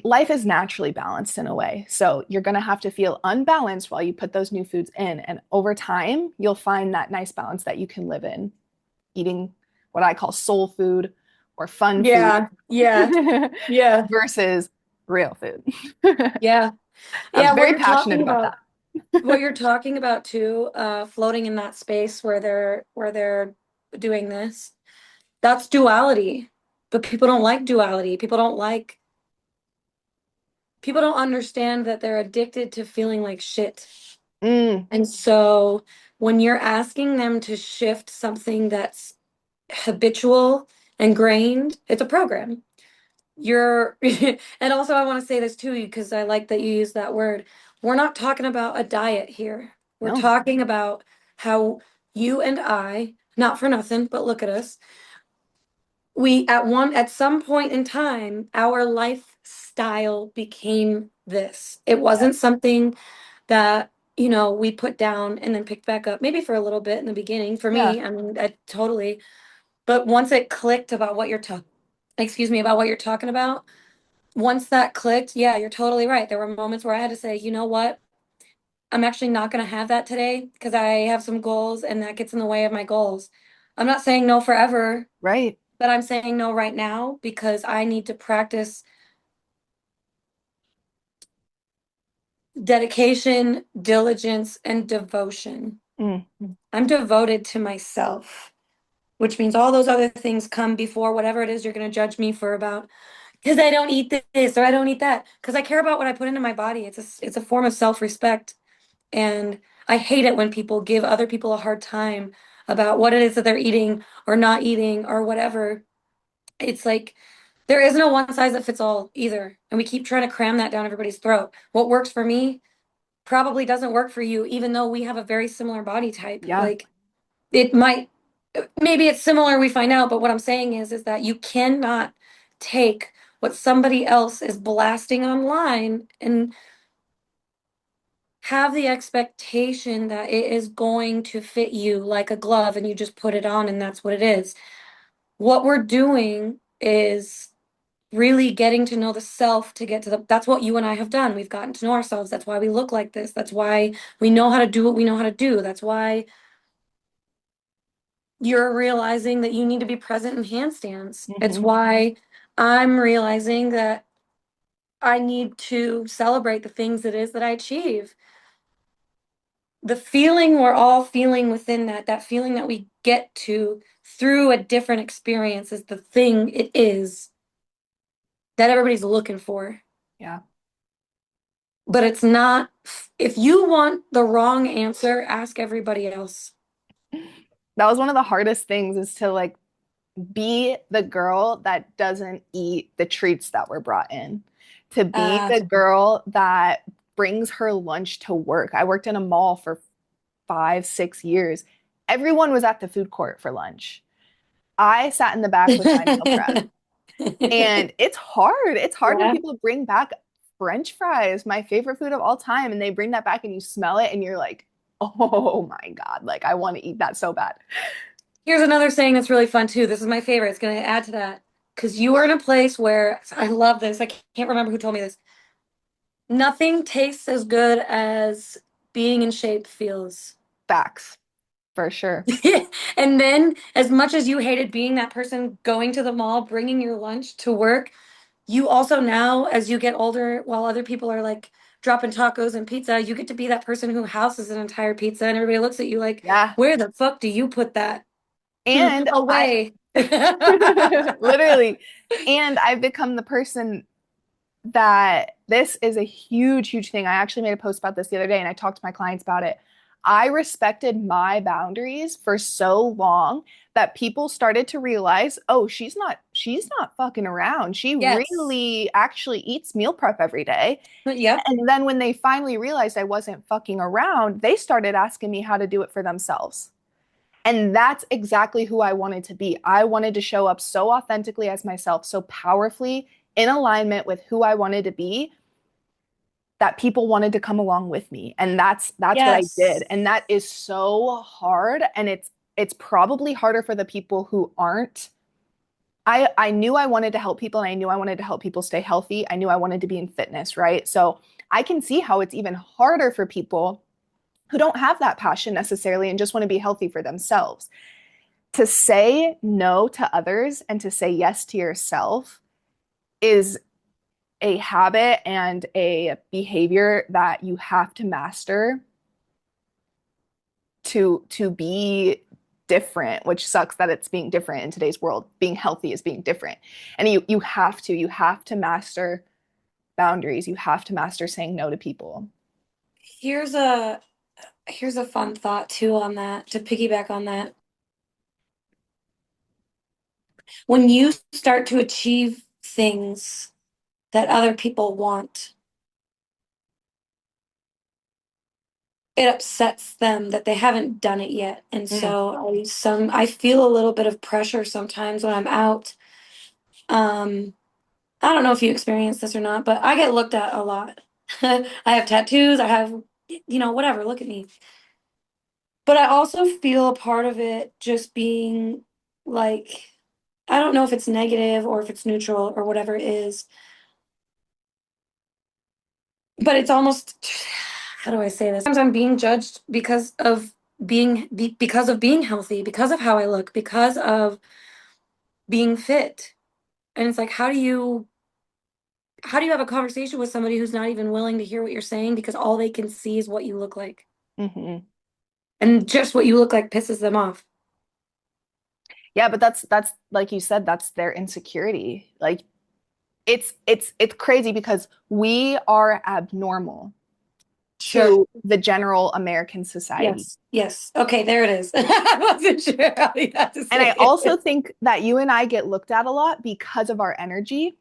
life is naturally balanced in a way. So you're going to have to feel unbalanced while you put those new foods in. And over time, you'll find that nice balance that you can live in, eating what I call soul food or fun food Yeah. Yeah. Yeah. versus real food. Yeah. I'm Yeah. very passionate about that. What you're talking about too, floating in that space where they're doing this, that's duality. But people don't like duality. People don't understand that they're addicted to feeling like shit. Mm, And so when you're asking them to shift something that's habitual, ingrained, it's a program. You're, and also I want to say this too, because I like that you use that word. We're not talking about a diet here. We're no. talking about how you and I, not for nothing, but look at us. We at some point in time, our lifestyle became this. It wasn't something that we put down and then picked back up, maybe for a little bit in the beginning. For Yeah, me, I mean, I totally, but once it clicked about what you're talking, excuse me, about what you're talking about, once that clicked, yeah, you're totally right. There were moments where I had to say, you know what, I'm actually not going to have that today because I have some goals and that gets in the way of my goals. I'm not saying no forever, right. but I'm saying no right now because I need to practice dedication, diligence, and devotion. Mm, I'm devoted to myself, which means all those other things come before whatever it is you're going to judge me for about because I don't eat this or I don't eat that because I care about what I put into my body. It's a form of self-respect, and I hate it when people give other people a hard time about what it is that they're eating or not eating or whatever. It's like there is no one size that fits all either. And we keep trying to cram that down everybody's throat. What works for me probably doesn't work for you, even though we have a very similar body type. Yeah. Like it might, maybe it's similar, we find out, but what I'm saying is that you cannot take what somebody else is blasting online and have the expectation that it is going to fit you like a glove and you just put it on and that's what it is. What we're doing is really getting to know the self to get to that's what you and I have done. We've gotten to know ourselves. That's why we look like this. That's why we know how to do what we know how to do. That's why you're realizing that you need to be present in handstands. It's Hmm. why I'm realizing that I need to celebrate the things it is that I achieve. The feeling we're all feeling within that feeling that we get to through a different experience is the thing it is that everybody's looking for. Yeah. But it's not, if you want the wrong answer, ask everybody else. That was one of the hardest things is to like be the girl that doesn't eat the treats that were brought in, to be Uh, the girl that brings her lunch to work. I worked in a mall for 5, 6 years. Everyone was at the food court for lunch. I sat in the back with my meal prep. And it's hard. It's hard when yeah. people bring back French fries, my favorite food of all time, and they bring that back and you smell it and you're like, oh my God, like I want to eat that so bad. Here's another saying that's really fun too. This is my favorite. It's going to add to that. Because you are in a place where I love this. I can't remember who told me this. Nothing tastes as good as being in shape feels. Facts, for sure. And then, as much as you hated being that person going to the mall, bringing your lunch to work, you also now, as you get older, while other people are like dropping tacos and pizza, you get to be that person who houses an entire pizza and everybody looks at you like, Yeah. where the fuck do you put that? And I Away. literally, and I've become the person that this is a huge, huge thing. I actually made a post about this the other day and I talked to my clients about it. I respected my boundaries for so long that people started to realize, oh, she's not fucking around. She Yes. really actually eats meal prep every day. Yep. And then when they finally realized I wasn't fucking around, they started asking me how to do it for themselves. And that's exactly who I wanted to be. I wanted to show up so authentically as myself, so powerfully in alignment with who I wanted to be that people wanted to come along with me. And that's what I did. Yes. And that is so hard and it's probably harder for the people who aren't. I knew I wanted to help people and I knew I wanted to help people stay healthy. I knew I wanted to be in fitness, right? So I can see how it's even harder for people who don't have that passion necessarily and just want to be healthy for themselves. To say no to others and to say yes to yourself is a habit and a behavior that you have to master to be different, which sucks that it's being different in today's world. Being healthy is being different. And you have to master boundaries. You have to master saying no to people. Here's a here's a fun thought too on that, to piggyback on that. When you start to achieve things that other people want, it upsets them that they haven't done it yet. And Mm, so I feel a little bit of pressure sometimes when I'm out. Um, I don't know if you experience this or not, but I get looked at a lot. I have tattoos, I have, whatever, look at me. But I also feel a part of it just being like, I don't know if it's negative or if it's neutral or whatever it is, but it's almost, how do I say this? Sometimes I'm being judged because of being healthy, because of how I look, because of being fit. And it's like, how do you have a conversation with somebody who's not even willing to hear what you're saying because all they can see is what you look like? mhm. And just what you look like pisses them off. Yeah, but that's like you said, that's their insecurity. Like it's crazy because we are abnormal. Sure. to the general American society. Yes. Yes. Okay, there it is. I wasn't sure how you had to And I say also it. think that you and I get looked at a lot because of our energy.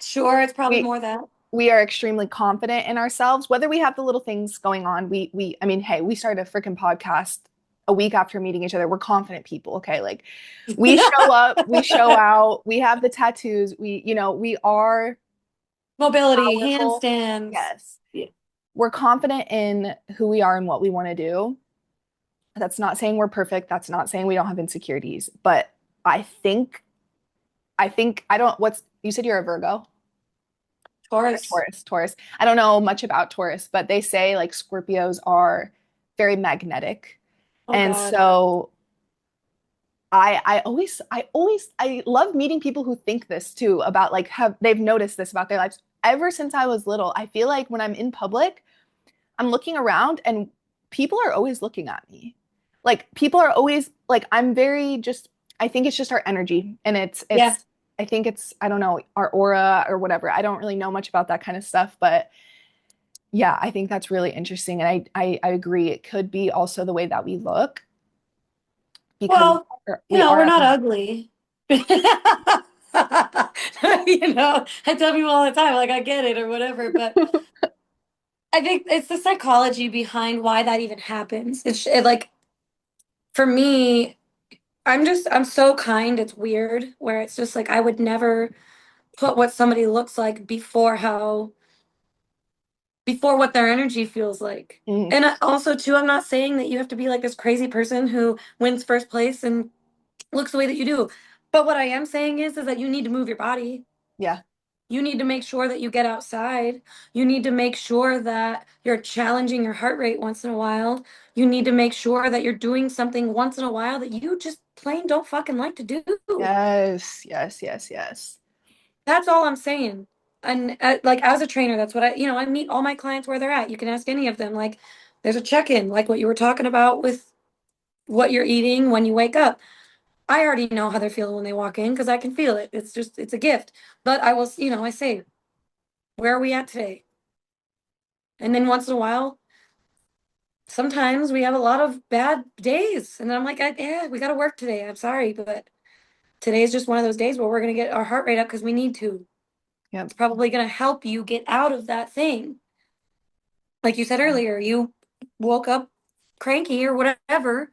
Sure, it's probably We more that. we are extremely confident in ourselves, whether we have the little things going on. We I mean, hey, we started a freaking podcast a week after meeting each other. We're confident people, okay? Like we show up, we show out, we have the tattoos, we are Mobility, powerful. handstands. Yes. Yeah. We're confident in who we are and what we want to do. That's not saying we're perfect. That's not saying we don't have insecurities. But I think, I don't, what's, you said you're a Virgo? Taurus. Taurus. I don't know much about Taurus, but they say like Scorpios are very magnetic. Oh And God. so I love meeting people who think this too about like have they've noticed this about their lives. Ever since I was little, I feel like when I'm in public, I'm looking around and people are always looking at me. Like people are always like I'm very just I think it's just our energy and Yeah. I think it's I don't know our aura or whatever. I don't really know much about that kind of stuff, but yeah, I think that's really interesting and I agree it could be also the way that we look because Well, we we're are not ugly. I tell people all the time, like I get it or whatever, but I think it's the psychology behind why that even happens. Like for me, I'm so kind, it's weird, where it's just like I would never put what somebody looks like before what their energy feels like. mm, And also too, I'm not saying that you have to be like this crazy person who wins first place and looks the way that you do. But what I am saying is that you need to move your body. yeah. You need to make sure that you get outside. You need to make sure that you're challenging your heart rate once in a while. You need to make sure that you're doing something once in a while that you just plain don't fucking like to do. Yes, yes, yes, yes. That's all I'm saying. And like as a trainer, that's what I meet all my clients where they're at. You can ask any of them. Like, there's a check-in, like what you were talking about with what you're eating when you wake up. I already know how they're feeling when they walk in because I can feel it. It's a gift. But I will, I say, where are we at today? And then once in a while, sometimes we have a lot of bad days. And then I'm like, yeah, we got to work today. I'm sorry, but today's just one of those days where we're going to get our heart rate up because we need to. Yep. It's probably going to help you get out of that thing. Like you said earlier, you woke up cranky or whatever,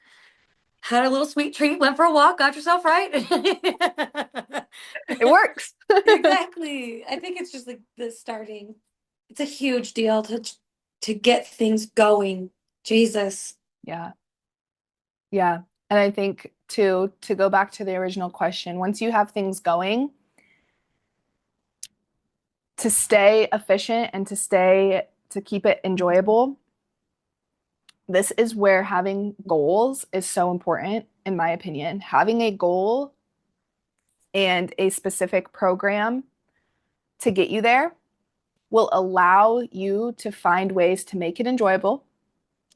had a little sweet treat, went for a walk, got yourself right. It works. Exactly. I think it's just like the starting. It's a huge deal to get things going. Jesus. Yeah. Yeah. And I think to go back to the original question, once you have things going, to stay efficient and to keep it enjoyable, this is where having goals is so important, in my opinion. Having a goal and a specific program to get you there will allow you to find ways to make it enjoyable.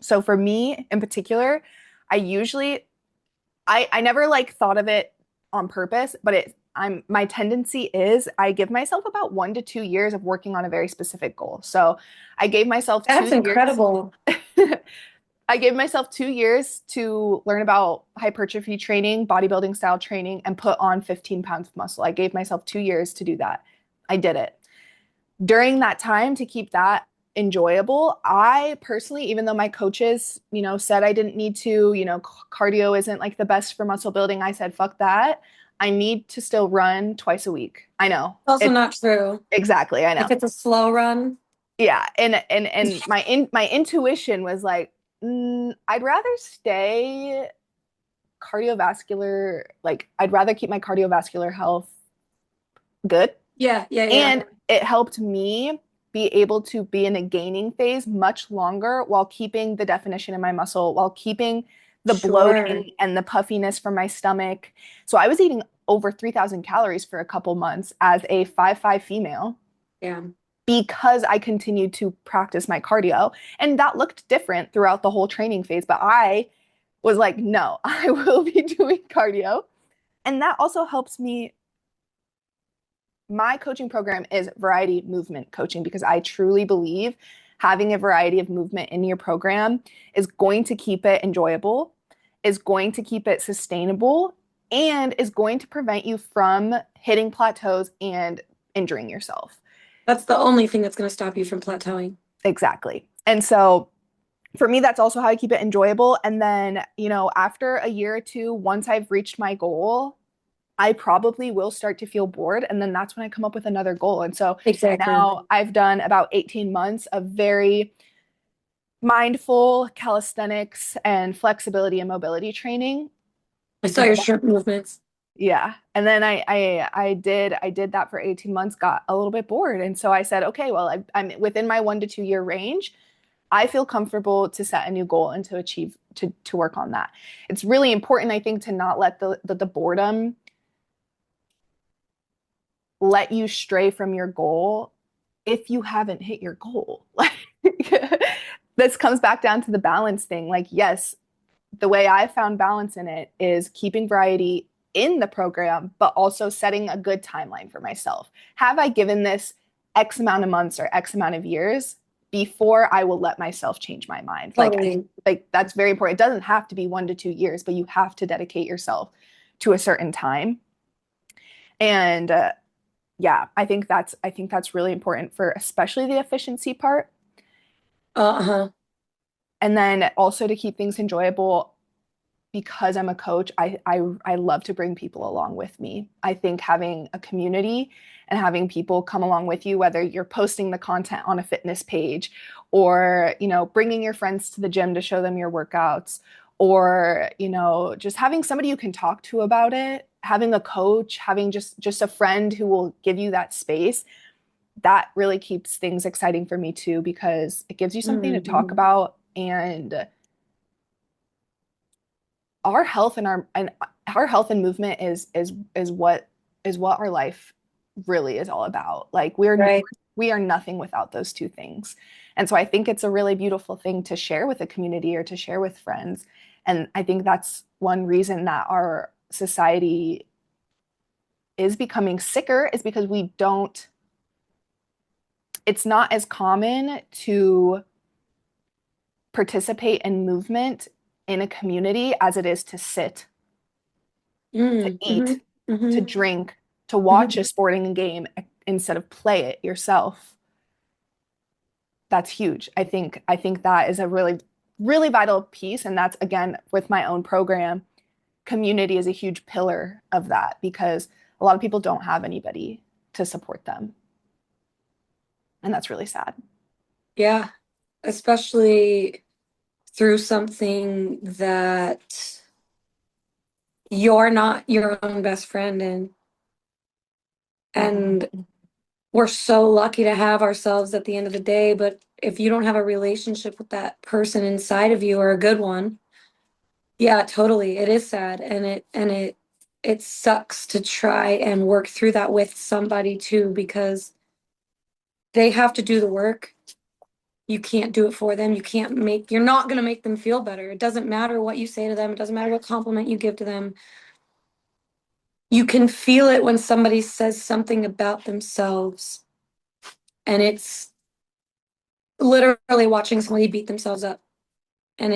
So for me in particular, I usually I never like thought of it on purpose, but my tendency is I give myself about 1 to 2 years of working on a very specific goal. So I gave myself That's 2 years. incredible. I gave myself 2 years to learn about hypertrophy training, bodybuilding style training, and put on 15 pounds of muscle. I gave myself 2 years to do that. I did it. During that time, to keep that enjoyable, I personally, even though my coaches, said I didn't need to, cardio isn't like the best for muscle building, I said, fuck that. I need to still run twice a week. I know. Also It's not true. exactly, I know. If it's a slow run, Yeah, and my intuition was like, I'd rather stay cardiovascular, like I'd rather keep my cardiovascular health good. yeah, yeah, yeah. And it helped me be able to be in a gaining phase much longer while keeping the definition in my muscle, while keeping the Sure. bloating and the puffiness from my stomach. So I was eating over 3,000 calories for a couple months as a 5'5" female Yeah. because I continued to practice my cardio. And that looked different throughout the whole training phase. But I was like, no, I will be doing cardio. And that also helps me. My coaching program is variety movement coaching because I truly believe having a variety of movement in your program is going to keep it enjoyable, is going to keep it sustainable, and is going to prevent you from hitting plateaus and injuring yourself. That's the only thing that's going to stop you from plateauing. Exactly. And so for me, that's also how I keep it enjoyable. And then, after a year or two, once I've reached my goal, I probably will start to feel bored. And then that's when I come up with another goal. And so Exactly. now I've done about 18 months of very mindful calisthenics and flexibility and mobility training. I saw your shrimp movements. Yeah. And then I did that for 18 months, got a little bit bored. And so I said, okay, well, I'm within my 1 to 2 year range. I feel comfortable to set a new goal and to achieve to work on that. It's really important, I think, to not let the boredom let you stray from your goal if you haven't hit your goal. Like this comes back down to the balance thing. Like, yes, the way I found balance in it is keeping variety in the program, but also setting a good timeline for myself. Have I given this X amount of months or X amount of years before I will let myself change my mind? Totally. Like that's very important. It doesn't have to be 1 to 2 years, but you have to dedicate yourself to a certain time. And yeah, I think that's really important for especially the efficiency part. Uh-huh. And then also to keep things enjoyable, because I'm a coach, I love to bring people along with me. I think having a community and having people come along with you, whether you're posting the content on a fitness page or, bringing your friends to the gym to show them your workouts, or, just having somebody you can talk to about it, having a coach, having just a friend who will give you that space, that really keeps things exciting for me too, because it gives you something to talk Mm-hmm. about. And our health and our health and movement is what our life really is all about. Like Right. we are nothing without those two things. And so I think it's a really beautiful thing to share with a community or to share with friends. And I think that's one reason that our society is becoming sicker, is because we don't it's not as common to participate in movement in a community as it is to sit, to Mm-hmm. eat, to Mm-hmm. drink, to Mm-hmm. watch a sporting game instead of play it yourself. That's huge. I think that is a really really vital piece, and that's again with my own program. Community is a huge pillar of that because a lot of people don't have anybody to support them, and that's really sad. Yeah. Especially through something that you're not your own best friend in. Mhm. And we're so lucky to have ourselves at the end of the day, but if you don't have a relationship with that person inside of you or a good one, yeah, totally. It is sad and it sucks to try and work through that with somebody too because they have to do the work. You can't do it for them. You're not going to make them feel better. It doesn't matter what you say to them. It doesn't matter what compliment you give to them. You can feel it when somebody says something about themselves and it's literally watching somebody beat themselves up. And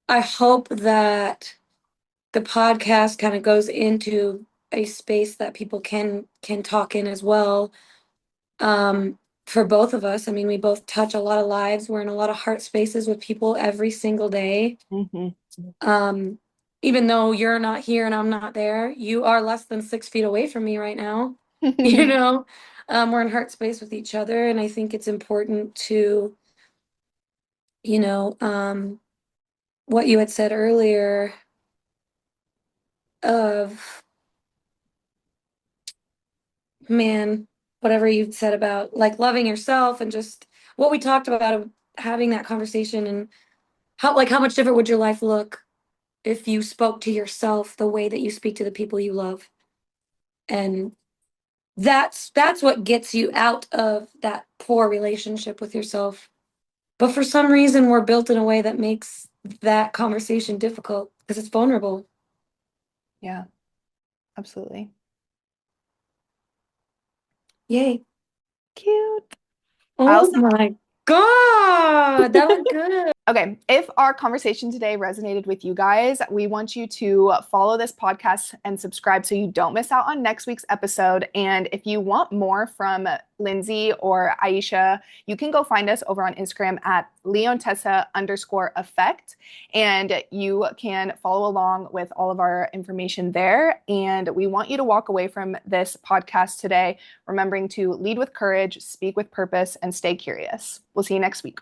I hope that the podcast kind of goes into a space that people can talk in as well. For both of us, I mean, we both touch a lot of lives. We're in a lot of heart spaces with people every single day. Mhm. Um, Even though you're not here and I'm not there, you are less than 6 feet away from me right now. You know, we're in heart space with each other, and I think it's important to, you know, what you had said earlier of man, whatever you said about like loving yourself and just what we talked about of having that conversation and how much different would your life look if you spoke to yourself the way that you speak to the people you love. And that's what gets you out of that poor relationship with yourself. But for some reason we're built in a way that makes that conversation difficult because it's vulnerable. Yeah, absolutely. Yay. Cute. I Oh also my God, that was good. Okay, if our conversation today resonated with you guys, we want you to follow this podcast and subscribe so you don't miss out on next week's episode. And if you want more from Lindsay or Aisha, you can go find us over on Instagram at leontessa_effect. And you can follow along with all of our information there. And we want you to walk away from this podcast today remembering to lead with courage, speak with purpose, and stay curious. We'll see you next week.